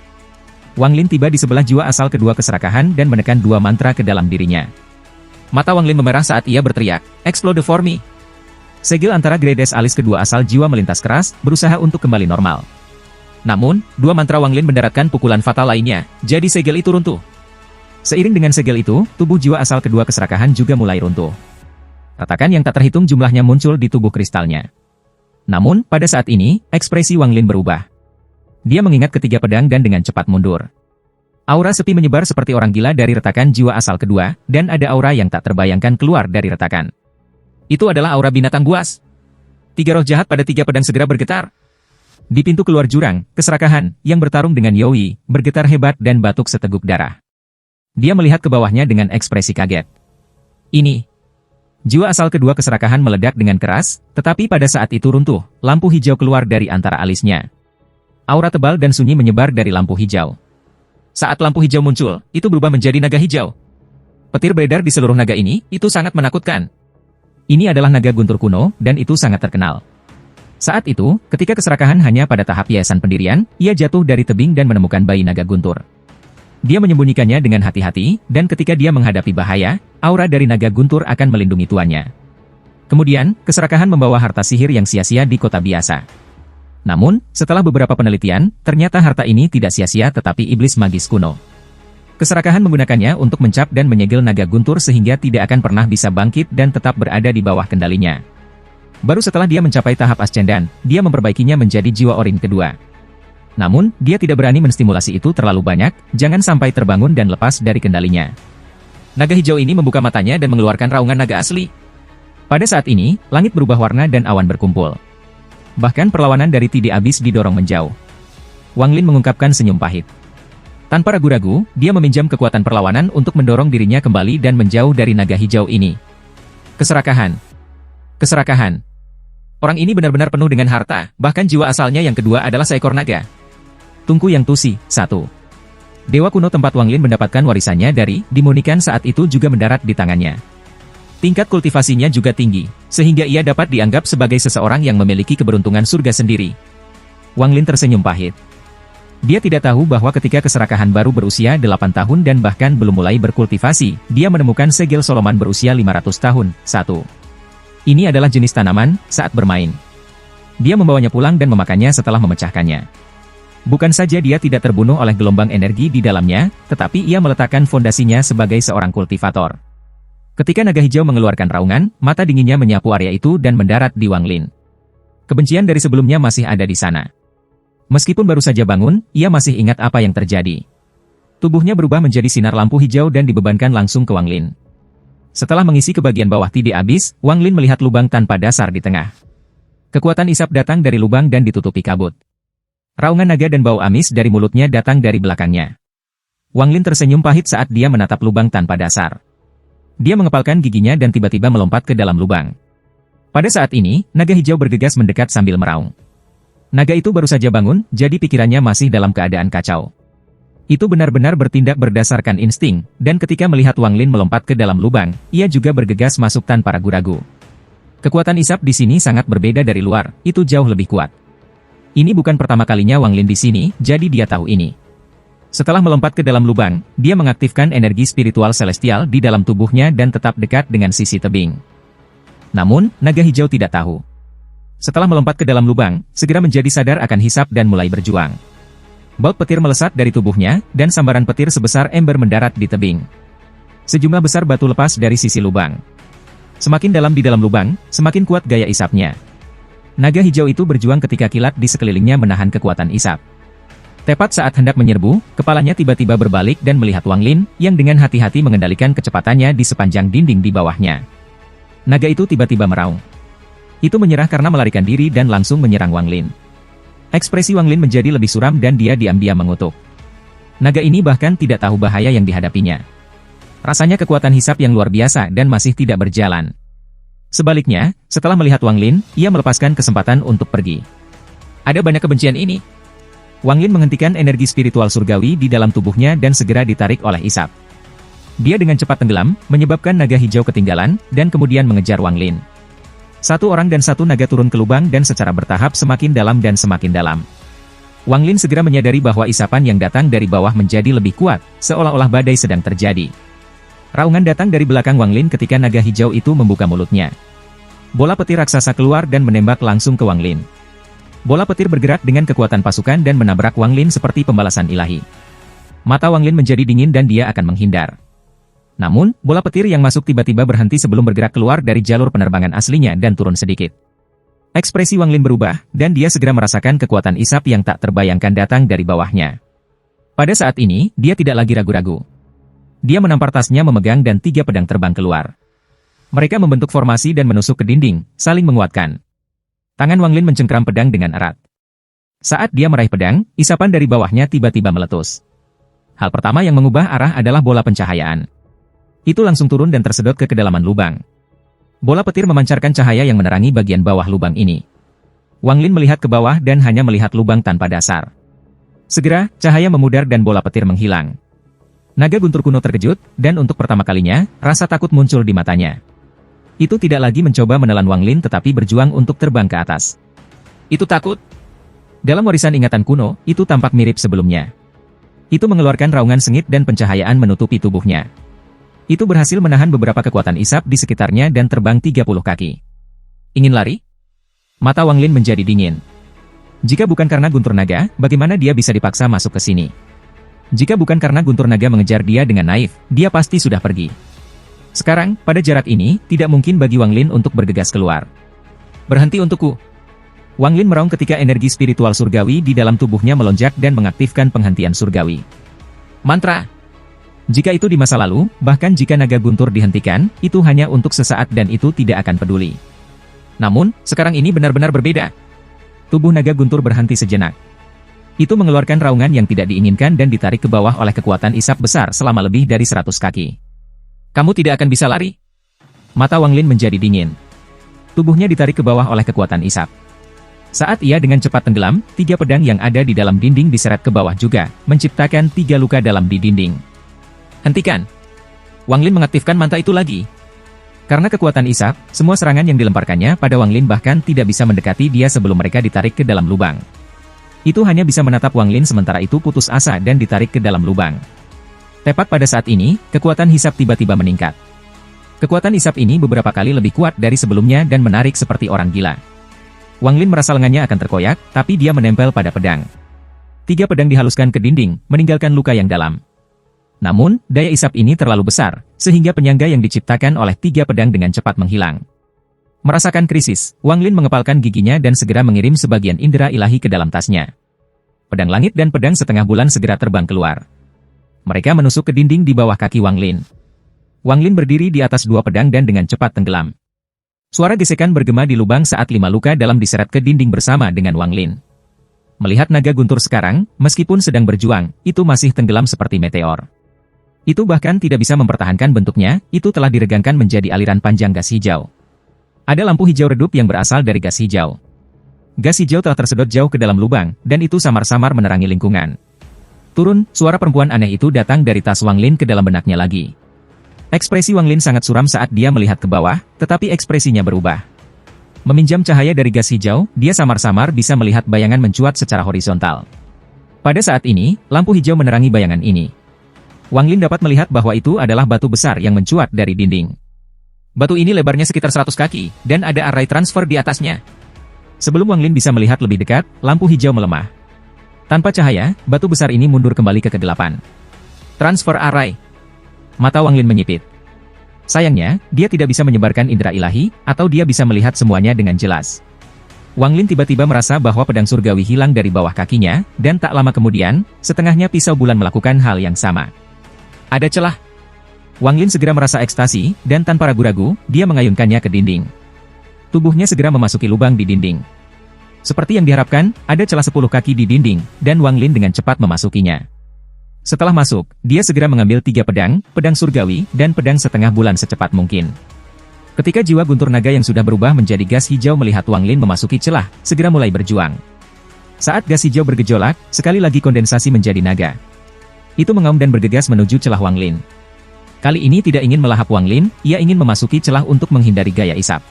A: Wang Lin tiba di sebelah jiwa asal kedua keserakahan dan menekan 2 mantra ke dalam dirinya. Mata Wang Lin memerah saat ia berteriak, "Explode for me!" Segel antara gredes alis kedua asal jiwa melintas keras, berusaha untuk kembali normal. Namun, 2 mantra Wang Lin mendaratkan pukulan fatal lainnya, jadi segel itu runtuh. Seiring dengan segel itu, tubuh jiwa asal kedua keserakahan juga mulai runtuh. Retakan yang tak terhitung jumlahnya muncul di tubuh kristalnya. Namun, pada saat ini, ekspresi Wang Lin berubah. Dia mengingat ketiga pedang dan dengan cepat mundur. Aura sepi menyebar seperti orang gila dari retakan jiwa asal kedua, dan ada aura yang tak terbayangkan keluar dari retakan. Itu adalah aura binatang buas. 3 roh jahat pada 3 pedang segera bergetar. Di pintu keluar jurang, keserakahan, yang bertarung dengan Yowie, bergetar hebat dan batuk seteguk darah. Dia melihat ke bawahnya dengan ekspresi kaget. Ini. Jiwa asal kedua keserakahan meledak dengan keras, tetapi pada saat itu runtuh, lampu hijau keluar dari antara alisnya. Aura tebal dan sunyi menyebar dari lampu hijau. Saat lampu hijau muncul, itu berubah menjadi naga hijau. Petir beredar di seluruh naga ini, itu sangat menakutkan. Ini adalah naga guntur kuno, dan itu sangat terkenal. Saat itu, ketika keserakahan hanya pada tahap yayasan pendirian, ia jatuh dari tebing dan menemukan bayi naga guntur. Dia menyembunyikannya dengan hati-hati, dan ketika dia menghadapi bahaya, aura dari naga guntur akan melindungi tuannya. Kemudian, keserakahan membawa harta sihir yang sia-sia di kota biasa. Namun, setelah beberapa penelitian, ternyata harta ini tidak sia-sia tetapi iblis magis kuno. Keserakahan menggunakannya untuk mencap dan menyegel naga guntur sehingga tidak akan pernah bisa bangkit dan tetap berada di bawah kendalinya. Baru setelah dia mencapai tahap ascendan, dia memperbaikinya menjadi jiwa orin kedua. Namun, dia tidak berani menstimulasi itu terlalu banyak, jangan sampai terbangun dan lepas dari kendalinya. Naga hijau ini membuka matanya dan mengeluarkan raungan naga asli. Pada saat ini, langit berubah warna dan awan berkumpul. Bahkan perlawanan dari Tidi Abis didorong menjauh. Wang Lin mengungkapkan senyum pahit. Tanpa ragu-ragu, dia meminjam kekuatan perlawanan untuk mendorong dirinya kembali dan menjauh dari naga hijau ini. Keserakahan. Keserakahan. Orang ini benar-benar penuh dengan harta, bahkan jiwa asalnya yang kedua adalah seekor naga. Tungku Yang Tusi, 1. Dewa kuno tempat Wang Lin mendapatkan warisannya dari Dimonikan saat itu juga mendarat di tangannya. Tingkat kultivasinya juga tinggi, sehingga ia dapat dianggap sebagai seseorang yang memiliki keberuntungan surga sendiri. Wang Lin tersenyum pahit. Dia tidak tahu bahwa ketika keserakahan baru berusia 8 tahun dan bahkan belum mulai berkultivasi, dia menemukan segel Solomon berusia 500 tahun, 1. Ini adalah jenis tanaman, saat bermain. Dia membawanya pulang dan memakannya setelah memecahkannya. Bukan saja dia tidak terbunuh oleh gelombang energi di dalamnya, tetapi ia meletakkan fondasinya sebagai seorang kultivator. Ketika naga hijau mengeluarkan raungan, mata dinginnya menyapu area itu dan mendarat di Wang Lin. Kebencian dari sebelumnya masih ada di sana. Meskipun baru saja bangun, ia masih ingat apa yang terjadi. Tubuhnya berubah menjadi sinar lampu hijau dan dibebankan langsung ke Wang Lin. Setelah mengisi ke bagian bawah Tidi Abis, Wang Lin melihat lubang tanpa dasar di tengah. Kekuatan isap datang dari lubang dan ditutupi kabut. Raungan naga dan bau amis dari mulutnya datang dari belakangnya. Wang Lin tersenyum pahit saat dia menatap lubang tanpa dasar. Dia mengepalkan giginya dan tiba-tiba melompat ke dalam lubang. Pada saat ini, naga hijau bergegas mendekat sambil meraung. Naga itu baru saja bangun, jadi pikirannya masih dalam keadaan kacau. Itu benar-benar bertindak berdasarkan insting, dan ketika melihat Wang Lin melompat ke dalam lubang, ia juga bergegas masuk tanpa ragu-ragu. Kekuatan isap di sini sangat berbeda dari luar, itu jauh lebih kuat. Ini bukan pertama kalinya Wang Lin di sini, jadi dia tahu ini. Setelah melompat ke dalam lubang, dia mengaktifkan energi spiritual celestial di dalam tubuhnya dan tetap dekat dengan sisi tebing. Namun, naga hijau tidak tahu. Setelah melompat ke dalam lubang, segera menjadi sadar akan hisap dan mulai berjuang. Baut petir melesat dari tubuhnya, dan sambaran petir sebesar ember mendarat di tebing. Sejumlah besar batu lepas dari sisi lubang. Semakin dalam di dalam lubang, semakin kuat gaya isapnya. Naga hijau itu berjuang ketika kilat di sekelilingnya menahan kekuatan isap. Tepat saat hendak menyerbu, kepalanya tiba-tiba berbalik dan melihat Wang Lin, yang dengan hati-hati mengendalikan kecepatannya di sepanjang dinding di bawahnya. Naga itu tiba-tiba meraung. Itu menyerah karena melarikan diri dan langsung menyerang Wang Lin. Ekspresi Wang Lin menjadi lebih suram dan dia diam-diam mengutuk. Naga ini bahkan tidak tahu bahaya yang dihadapinya. Rasanya kekuatan hisap yang luar biasa dan masih tidak berjalan. Sebaliknya, setelah melihat Wang Lin, ia melepaskan kesempatan untuk pergi. Ada banyak kebencian ini. Wang Lin menghentikan energi spiritual surgawi di dalam tubuhnya dan segera ditarik oleh isap. Dia dengan cepat tenggelam, menyebabkan naga hijau ketinggalan, dan kemudian mengejar Wang Lin. Satu orang dan satu naga turun ke lubang dan secara bertahap semakin dalam dan semakin dalam. Wang Lin segera menyadari bahwa isapan yang datang dari bawah menjadi lebih kuat, seolah-olah badai sedang terjadi. Raungan datang dari belakang Wang Lin ketika naga hijau itu membuka mulutnya. Bola petir raksasa keluar dan menembak langsung ke Wang Lin. Bola petir bergerak dengan kekuatan pasukan dan menabrak Wang Lin seperti pembalasan ilahi. Mata Wang Lin menjadi dingin dan dia akan menghindar. Namun, bola petir yang masuk tiba-tiba berhenti sebelum bergerak keluar dari jalur penerbangan aslinya dan turun sedikit. Ekspresi Wang Lin berubah, dan dia segera merasakan kekuatan isap yang tak terbayangkan datang dari bawahnya. Pada saat ini, dia tidak lagi ragu-ragu. Dia menampar tasnya memegang dan 3 pedang terbang keluar. Mereka membentuk formasi dan menusuk ke dinding, saling menguatkan. Tangan Wang Lin mencengkram pedang dengan erat. Saat dia meraih pedang, isapan dari bawahnya tiba-tiba meletus. Hal pertama yang mengubah arah adalah bola pencahayaan. Itu langsung turun dan tersedot ke kedalaman lubang. Bola petir memancarkan cahaya yang menerangi bagian bawah lubang ini. Wang Lin melihat ke bawah dan hanya melihat lubang tanpa dasar. Segera, cahaya memudar dan bola petir menghilang. Naga guntur kuno terkejut, dan untuk pertama kalinya, rasa takut muncul di matanya. Itu tidak lagi mencoba menelan Wang Lin tetapi berjuang untuk terbang ke atas. Itu takut. Dalam warisan ingatan kuno, itu tampak mirip sebelumnya. Itu mengeluarkan raungan sengit dan pencahayaan menutupi tubuhnya. Itu berhasil menahan beberapa kekuatan isap di sekitarnya dan terbang 30 kaki. Ingin lari? Mata Wang Lin menjadi dingin. Jika bukan karena guntur naga, bagaimana dia bisa dipaksa masuk ke sini? Jika bukan karena guntur naga mengejar dia dengan naif, dia pasti sudah pergi. Sekarang, pada jarak ini, tidak mungkin bagi Wang Lin untuk bergegas keluar. Berhenti untukku. Wang Lin meraung ketika energi spiritual surgawi di dalam tubuhnya melonjak dan mengaktifkan penghentian surgawi. Mantra. Jika itu di masa lalu, bahkan jika naga guntur dihentikan, itu hanya untuk sesaat dan itu tidak akan peduli. Namun, sekarang ini benar-benar berbeda. Tubuh naga guntur berhenti sejenak. Itu mengeluarkan raungan yang tidak diinginkan dan ditarik ke bawah oleh kekuatan isap besar selama lebih dari 100 kaki. Kamu tidak akan bisa lari. Mata Wang Lin menjadi dingin. Tubuhnya ditarik ke bawah oleh kekuatan isap. Saat ia dengan cepat tenggelam, 3 pedang yang ada di dalam dinding diseret ke bawah juga, menciptakan 3 luka dalam di dinding. Hentikan. Wang Lin mengaktifkan mantra itu lagi. Karena kekuatan isap, semua serangan yang dilemparkannya pada Wang Lin bahkan tidak bisa mendekati dia sebelum mereka ditarik ke dalam lubang. Itu hanya bisa menatap Wang Lin sementara itu putus asa dan ditarik ke dalam lubang. Tepat pada saat ini, kekuatan hisap tiba-tiba meningkat. Kekuatan isap ini beberapa kali lebih kuat dari sebelumnya dan menarik seperti orang gila. Wang Lin merasa lengannya akan terkoyak, tapi dia menempel pada pedang. 3 pedang dihaluskan ke dinding, meninggalkan luka yang dalam. Namun, daya isap ini terlalu besar, sehingga penyangga yang diciptakan oleh 3 pedang dengan cepat menghilang. Merasakan krisis, Wang Lin mengepalkan giginya dan segera mengirim sebagian indera ilahi ke dalam tasnya. Pedang langit dan pedang setengah bulan segera terbang keluar. Mereka menusuk ke dinding di bawah kaki Wang Lin. Wang Lin berdiri di atas 2 pedang dan dengan cepat tenggelam. Suara gesekan bergema di lubang saat 5 luka dalam diseret ke dinding bersama dengan Wang Lin. Melihat naga guntur sekarang, meskipun sedang berjuang, itu masih tenggelam seperti meteor. Itu bahkan tidak bisa mempertahankan bentuknya, itu telah diregangkan menjadi aliran panjang gas hijau. Ada lampu hijau redup yang berasal dari gas hijau. Gas hijau telah tersedot jauh ke dalam lubang, dan itu samar-samar menerangi lingkungan. Turun, suara perempuan aneh itu datang dari tas Wang Lin ke dalam benaknya lagi. Ekspresi Wang Lin sangat suram saat dia melihat ke bawah, tetapi ekspresinya berubah. Meminjam cahaya dari gas hijau, dia samar-samar bisa melihat bayangan mencuat secara horizontal. Pada saat ini, lampu hijau menerangi bayangan ini. Wang Lin dapat melihat bahwa itu adalah batu besar yang mencuat dari dinding. Batu ini lebarnya sekitar 100 kaki, dan ada array transfer di atasnya. Sebelum Wang Lin bisa melihat lebih dekat, lampu hijau melemah. Tanpa cahaya, batu besar ini mundur kembali ke kegelapan. Transfer array. Mata Wang Lin menyipit. Sayangnya, dia tidak bisa menyebarkan indera ilahi, atau dia bisa melihat semuanya dengan jelas. Wang Lin tiba-tiba merasa bahwa pedang surgawi hilang dari bawah kakinya, dan tak lama kemudian, setengahnya pisau bulan melakukan hal yang sama. Ada celah. Wang Lin segera merasa ekstasi, dan tanpa ragu-ragu, dia mengayunkannya ke dinding. Tubuhnya segera memasuki lubang di dinding. Seperti yang diharapkan, ada celah 10 kaki di dinding, dan Wang Lin dengan cepat memasukinya. Setelah masuk, dia segera mengambil 3 pedang, pedang surgawi, dan pedang setengah bulan secepat mungkin. Ketika jiwa guntur naga yang sudah berubah menjadi gas hijau melihat Wang Lin memasuki celah, segera mulai berjuang. Saat gas hijau bergejolak, sekali lagi kondensasi menjadi naga. Itu mengaum dan bergegas menuju celah Wang Lin. Kali ini tidak ingin melahap Wang Lin, ia ingin memasuki celah untuk menghindari gaya isap.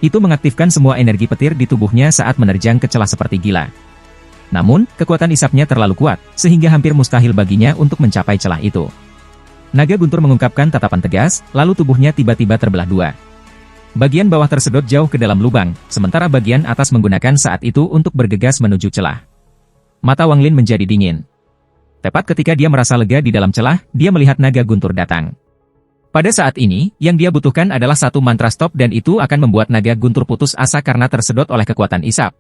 A: Itu mengaktifkan semua energi petir di tubuhnya saat menerjang ke celah seperti gila. Namun, kekuatan isapnya terlalu kuat, sehingga hampir mustahil baginya untuk mencapai celah itu. Naga guntur mengungkapkan tatapan tegas, lalu tubuhnya tiba-tiba terbelah 2. Bagian bawah tersedot jauh ke dalam lubang, sementara bagian atas menggunakan saat itu untuk bergegas menuju celah. Mata Wang Lin menjadi dingin. Tepat ketika dia merasa lega di dalam celah, dia melihat naga guntur datang. Pada saat ini, yang dia butuhkan adalah satu mantra stop dan itu akan membuat naga guntur putus asa karena tersedot oleh kekuatan isap.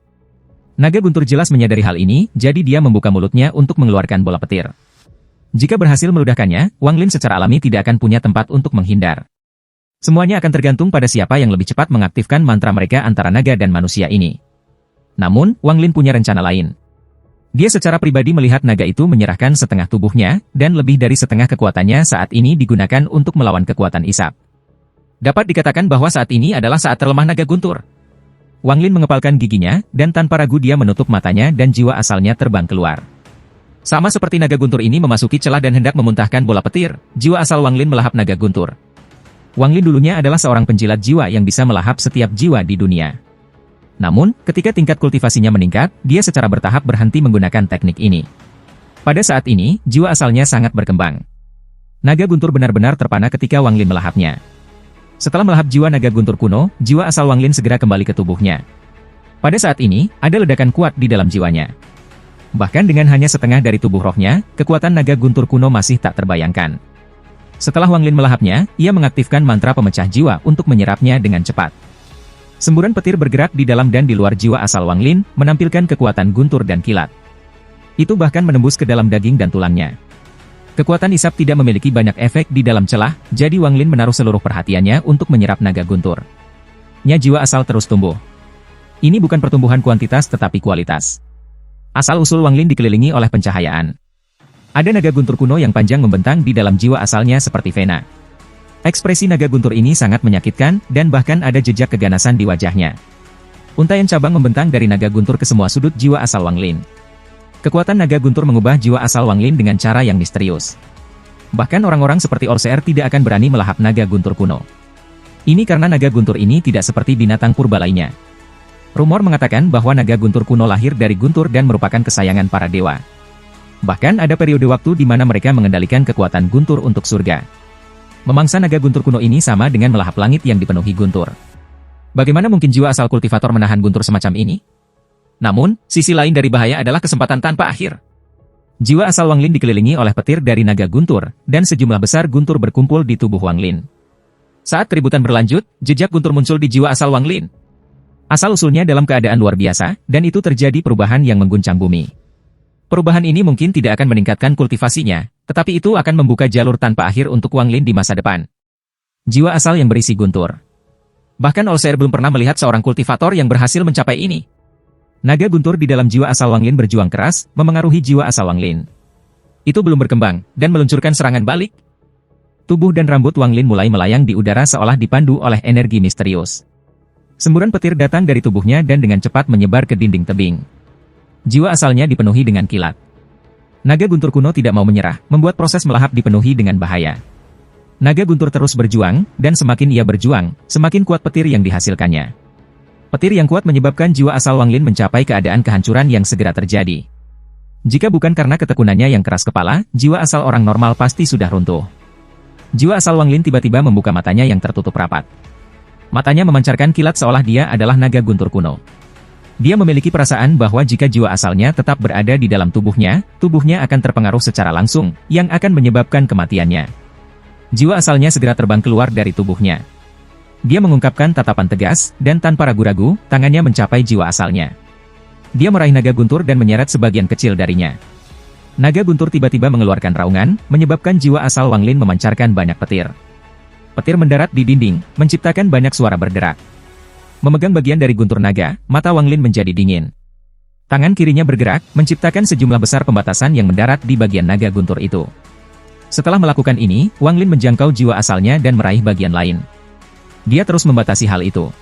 A: Naga guntur jelas menyadari hal ini, jadi dia membuka mulutnya untuk mengeluarkan bola petir. Jika berhasil meludahkannya, Wang Lin secara alami tidak akan punya tempat untuk menghindar. Semuanya akan tergantung pada siapa yang lebih cepat mengaktifkan mantra mereka antara naga dan manusia ini. Namun, Wang Lin punya rencana lain. Dia secara pribadi melihat naga itu menyerahkan setengah tubuhnya, dan lebih dari setengah kekuatannya saat ini digunakan untuk melawan kekuatan isap. Dapat dikatakan bahwa saat ini adalah saat terlemah naga guntur. Wang Lin mengepalkan giginya, dan tanpa ragu dia menutup matanya dan jiwa asalnya terbang keluar. Sama seperti naga guntur ini memasuki celah dan hendak memuntahkan bola petir, jiwa asal Wang Lin melahap naga guntur. Wang Lin dulunya adalah seorang penjilat jiwa yang bisa melahap setiap jiwa di dunia. Namun, ketika tingkat kultivasinya meningkat, dia secara bertahap berhenti menggunakan teknik ini. Pada saat ini, jiwa asalnya sangat berkembang. Naga guntur benar-benar terpana ketika Wang Lin melahapnya. Setelah melahap jiwa naga guntur kuno, jiwa asal Wang Lin segera kembali ke tubuhnya. Pada saat ini, ada ledakan kuat di dalam jiwanya. Bahkan dengan hanya setengah dari tubuh rohnya, kekuatan naga guntur kuno masih tak terbayangkan. Setelah Wang Lin melahapnya, ia mengaktifkan mantra pemecah jiwa untuk menyerapnya dengan cepat. Semburan petir bergerak di dalam dan di luar jiwa asal Wang Lin, menampilkan kekuatan guntur dan kilat. Itu bahkan menembus ke dalam daging dan tulangnya. Kekuatan isap tidak memiliki banyak efek di dalam celah, jadi Wang Lin menaruh seluruh perhatiannya untuk menyerap naga guntur. Jiwa asal terus tumbuh. Ini bukan pertumbuhan kuantitas tetapi kualitas. Asal-usul Wang Lin dikelilingi oleh pencahayaan. Ada naga guntur kuno yang panjang membentang di dalam jiwa asalnya seperti vena. Ekspresi naga guntur ini sangat menyakitkan, dan bahkan ada jejak keganasan di wajahnya. Untaian cabang membentang dari naga guntur ke semua sudut jiwa asal Wang Lin. Kekuatan naga guntur mengubah jiwa asal Wang Lin dengan cara yang misterius. Bahkan orang-orang seperti Orseer tidak akan berani melahap naga guntur kuno. Ini karena naga guntur ini tidak seperti binatang purba lainnya. Rumor mengatakan bahwa naga guntur kuno lahir dari guntur dan merupakan kesayangan para dewa. Bahkan ada periode waktu di mana mereka mengendalikan kekuatan guntur untuk surga. Memangsa naga guntur kuno ini sama dengan melahap langit yang dipenuhi guntur. Bagaimana mungkin jiwa asal kultivator menahan guntur semacam ini? Namun, sisi lain dari bahaya adalah kesempatan tanpa akhir. Jiwa asal Wang Lin dikelilingi oleh petir dari naga guntur, dan sejumlah besar guntur berkumpul di tubuh Wang Lin. Saat keributan berlanjut, jejak guntur muncul di jiwa asal Wang Lin. Asal-usulnya dalam keadaan luar biasa, dan itu terjadi perubahan yang mengguncang bumi. Perubahan ini mungkin tidak akan meningkatkan kultivasinya, tetapi itu akan membuka jalur tanpa akhir untuk Wang Lin di masa depan. Jiwa asal yang berisi guntur. Bahkan Orseer belum pernah melihat seorang kultivator yang berhasil mencapai ini. Naga guntur di dalam jiwa asal Wang Lin berjuang keras, memengaruhi jiwa asal Wang Lin. Itu belum berkembang, dan meluncurkan serangan balik. Tubuh dan rambut Wang Lin mulai melayang di udara seolah dipandu oleh energi misterius. Semburan petir datang dari tubuhnya dan dengan cepat menyebar ke dinding tebing. Jiwa asalnya dipenuhi dengan kilat. Naga guntur kuno tidak mau menyerah, membuat proses melahap dipenuhi dengan bahaya. Naga guntur terus berjuang, dan semakin ia berjuang, semakin kuat petir yang dihasilkannya. Petir yang kuat menyebabkan jiwa asal Wang Lin mencapai keadaan kehancuran yang segera terjadi. Jika bukan karena ketekunannya yang keras kepala, jiwa asal orang normal pasti sudah runtuh. Jiwa asal Wang Lin tiba-tiba membuka matanya yang tertutup rapat. Matanya memancarkan kilat seolah dia adalah naga guntur kuno. Dia memiliki perasaan bahwa jika jiwa asalnya tetap berada di dalam tubuhnya akan terpengaruh secara langsung, yang akan menyebabkan kematiannya. Jiwa asalnya segera terbang keluar dari tubuhnya. Dia mengungkapkan tatapan tegas, dan tanpa ragu-ragu, tangannya mencapai jiwa asalnya. Dia meraih naga guntur dan menyeret sebagian kecil darinya. Naga guntur tiba-tiba mengeluarkan raungan, menyebabkan jiwa asal Wang Lin memancarkan banyak petir. Petir mendarat di dinding, menciptakan banyak suara berderak. Memegang bagian dari guntur naga, mata Wang Lin menjadi dingin. Tangan kirinya bergerak, menciptakan sejumlah besar pembatasan yang mendarat di bagian naga guntur itu. Setelah melakukan ini, Wang Lin menjangkau jiwa asalnya dan meraih bagian lain. Dia terus membatasi hal itu.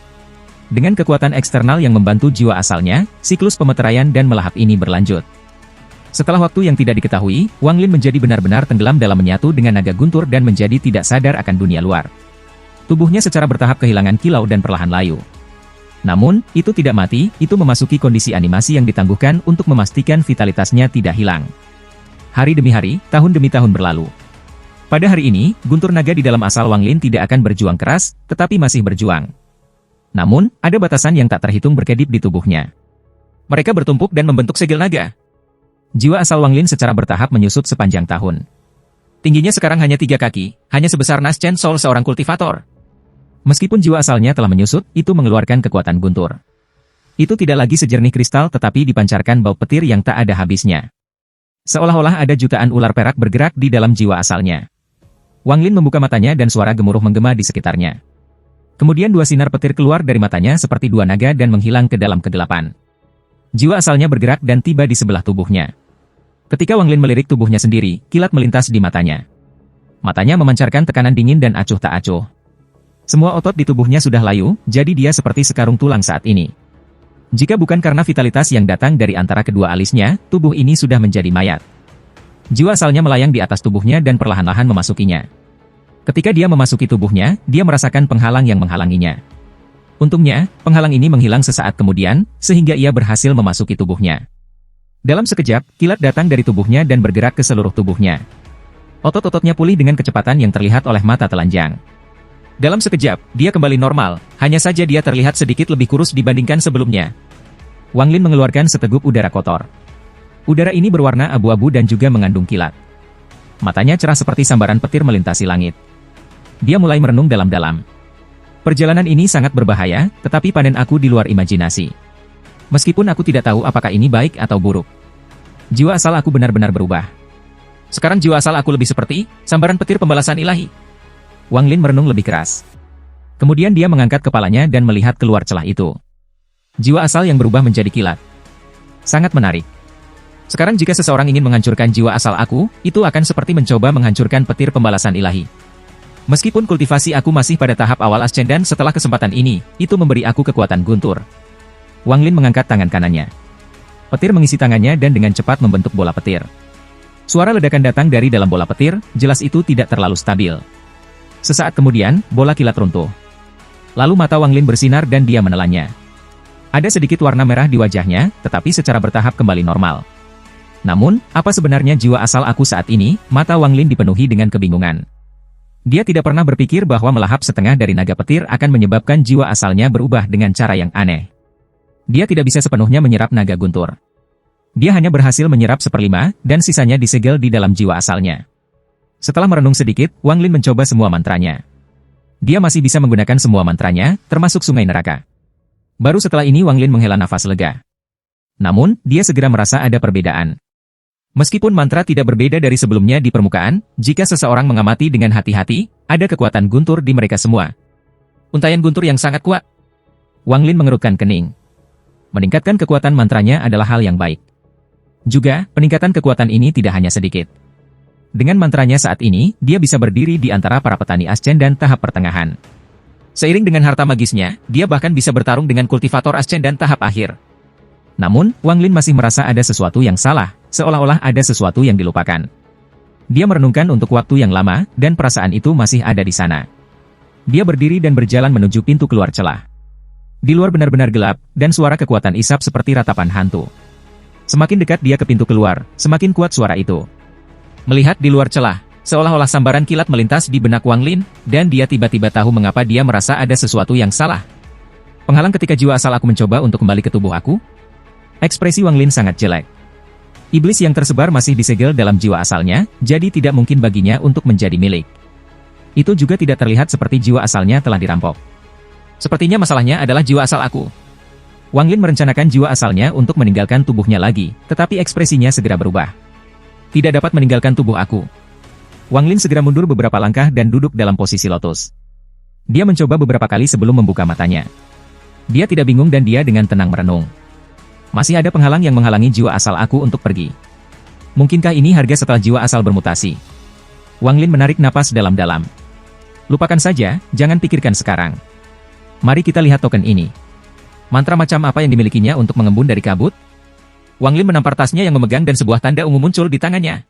A: Dengan kekuatan eksternal yang membantu jiwa asalnya, siklus pemeteraian dan melahap ini berlanjut. Setelah waktu yang tidak diketahui, Wang Lin menjadi benar-benar tenggelam dalam menyatu dengan naga guntur dan menjadi tidak sadar akan dunia luar. Tubuhnya secara bertahap kehilangan kilau dan perlahan layu. Namun, itu tidak mati, itu memasuki kondisi animasi yang ditangguhkan untuk memastikan vitalitasnya tidak hilang. Hari demi hari, tahun demi tahun berlalu. Pada hari ini, guntur naga di dalam asal Wang Lin tidak akan berjuang keras, tetapi masih berjuang. Namun, ada batasan yang tak terhitung berkedip di tubuhnya. Mereka bertumpuk dan membentuk segel naga. Jiwa asal Wang Lin secara bertahap menyusut sepanjang tahun. Tingginya sekarang hanya 3 kaki, hanya sebesar Nas Chen Soul seorang kultivator. Meskipun jiwa asalnya telah menyusut, itu mengeluarkan kekuatan guntur. Itu tidak lagi sejernih kristal tetapi dipancarkan bau petir yang tak ada habisnya. Seolah-olah ada jutaan ular perak bergerak di dalam jiwa asalnya. Wang Lin membuka matanya dan suara gemuruh menggema di sekitarnya. Kemudian 2 sinar petir keluar dari matanya seperti 2 naga dan menghilang ke dalam kegelapan. Jiwa asalnya bergerak dan tiba di sebelah tubuhnya. Ketika Wang Lin melirik tubuhnya sendiri, kilat melintas di matanya. Matanya memancarkan tekanan dingin dan acuh tak acuh. Semua otot di tubuhnya sudah layu, jadi dia seperti sekarung tulang saat ini. Jika bukan karena vitalitas yang datang dari antara kedua alisnya, tubuh ini sudah menjadi mayat. Jiwa asalnya melayang di atas tubuhnya dan perlahan-lahan memasukinya. Ketika dia memasuki tubuhnya, dia merasakan penghalang yang menghalanginya. Untungnya, penghalang ini menghilang sesaat kemudian, sehingga ia berhasil memasuki tubuhnya. Dalam sekejap, kilat datang dari tubuhnya dan bergerak ke seluruh tubuhnya. Otot-ototnya pulih dengan kecepatan yang terlihat oleh mata telanjang. Dalam sekejap, dia kembali normal, hanya saja dia terlihat sedikit lebih kurus dibandingkan sebelumnya. Wang Lin mengeluarkan seteguk udara kotor. Udara ini berwarna abu-abu dan juga mengandung kilat. Matanya cerah seperti sambaran petir melintasi langit. Dia mulai merenung dalam-dalam. Perjalanan ini sangat berbahaya, tetapi panen aku di luar imajinasi. Meskipun aku tidak tahu apakah ini baik atau buruk. Jiwa asal aku benar-benar berubah. Sekarang jiwa asal aku lebih seperti sambaran petir pembalasan ilahi. Wang Lin merenung lebih keras. Kemudian dia mengangkat kepalanya dan melihat keluar celah itu. Jiwa asal yang berubah menjadi kilat. Sangat menarik. Sekarang jika seseorang ingin menghancurkan jiwa asal aku, itu akan seperti mencoba menghancurkan petir pembalasan ilahi. Meskipun kultivasi aku masih pada tahap awal ascendan, setelah kesempatan ini, itu memberi aku kekuatan guntur. Wang Lin mengangkat tangan kanannya. Petir mengisi tangannya dan dengan cepat membentuk bola petir. Suara ledakan datang dari dalam bola petir, jelas itu tidak terlalu stabil. Sesaat kemudian, bola kilat runtuh. Lalu mata Wang Lin bersinar dan dia menelannya. Ada sedikit warna merah di wajahnya, tetapi secara bertahap kembali normal. Namun, apa sebenarnya jiwa asal aku saat ini? Mata Wang Lin dipenuhi dengan kebingungan. Dia tidak pernah berpikir bahwa melahap setengah dari naga petir akan menyebabkan jiwa asalnya berubah dengan cara yang aneh. Dia tidak bisa sepenuhnya menyerap naga guntur. Dia hanya berhasil menyerap 1/5, dan sisanya disegel di dalam jiwa asalnya. Setelah merenung sedikit, Wang Lin mencoba semua mantranya. Dia masih bisa menggunakan semua mantranya, termasuk sungai neraka. Baru setelah ini Wang Lin menghela nafas lega. Namun, dia segera merasa ada perbedaan. Meskipun mantra tidak berbeda dari sebelumnya di permukaan, jika seseorang mengamati dengan hati-hati, ada kekuatan guntur di mereka semua. Untaian guntur yang sangat kuat. Wang Lin mengerutkan kening. Meningkatkan kekuatan mantranya adalah hal yang baik. Juga, peningkatan kekuatan ini tidak hanya sedikit. Dengan mantranya saat ini, dia bisa berdiri di antara para petani ascendan tahap pertengahan. Seiring dengan harta magisnya, dia bahkan bisa bertarung dengan kultivator ascendan tahap akhir. Namun, Wang Lin masih merasa ada sesuatu yang salah, seolah-olah ada sesuatu yang dilupakan. Dia merenungkan untuk waktu yang lama, dan perasaan itu masih ada di sana. Dia berdiri dan berjalan menuju pintu keluar celah. Di luar benar-benar gelap, dan suara kekuatan isap seperti ratapan hantu. Semakin dekat dia ke pintu keluar, semakin kuat suara itu. Melihat di luar celah, seolah-olah sambaran kilat melintas di benak Wang Lin, dan dia tiba-tiba tahu mengapa dia merasa ada sesuatu yang salah. Penghalang ketika jiwa asal aku mencoba untuk kembali ke tubuh aku? Ekspresi Wang Lin sangat jelek. Iblis yang tersebar masih disegel dalam jiwa asalnya, jadi tidak mungkin baginya untuk menjadi milik. Itu juga tidak terlihat seperti jiwa asalnya telah dirampok. Sepertinya masalahnya adalah jiwa asal aku. Wang Lin merencanakan jiwa asalnya untuk meninggalkan tubuhnya lagi, tetapi ekspresinya segera berubah. Tidak dapat meninggalkan tubuh aku. Wang Lin segera mundur beberapa langkah dan duduk dalam posisi lotus. Dia mencoba beberapa kali sebelum membuka matanya. Dia tidak bingung dan dia dengan tenang merenung. Masih ada penghalang yang menghalangi jiwa asal aku untuk pergi. Mungkinkah ini harga setelah jiwa asal bermutasi? Wang Lin menarik napas dalam-dalam. Lupakan saja, jangan pikirkan sekarang. Mari kita lihat token ini. Mantra macam apa yang dimilikinya untuk mengembun dari kabut? Wang Lin menampar tasnya yang memegang dan sebuah tanda ungu muncul di tangannya.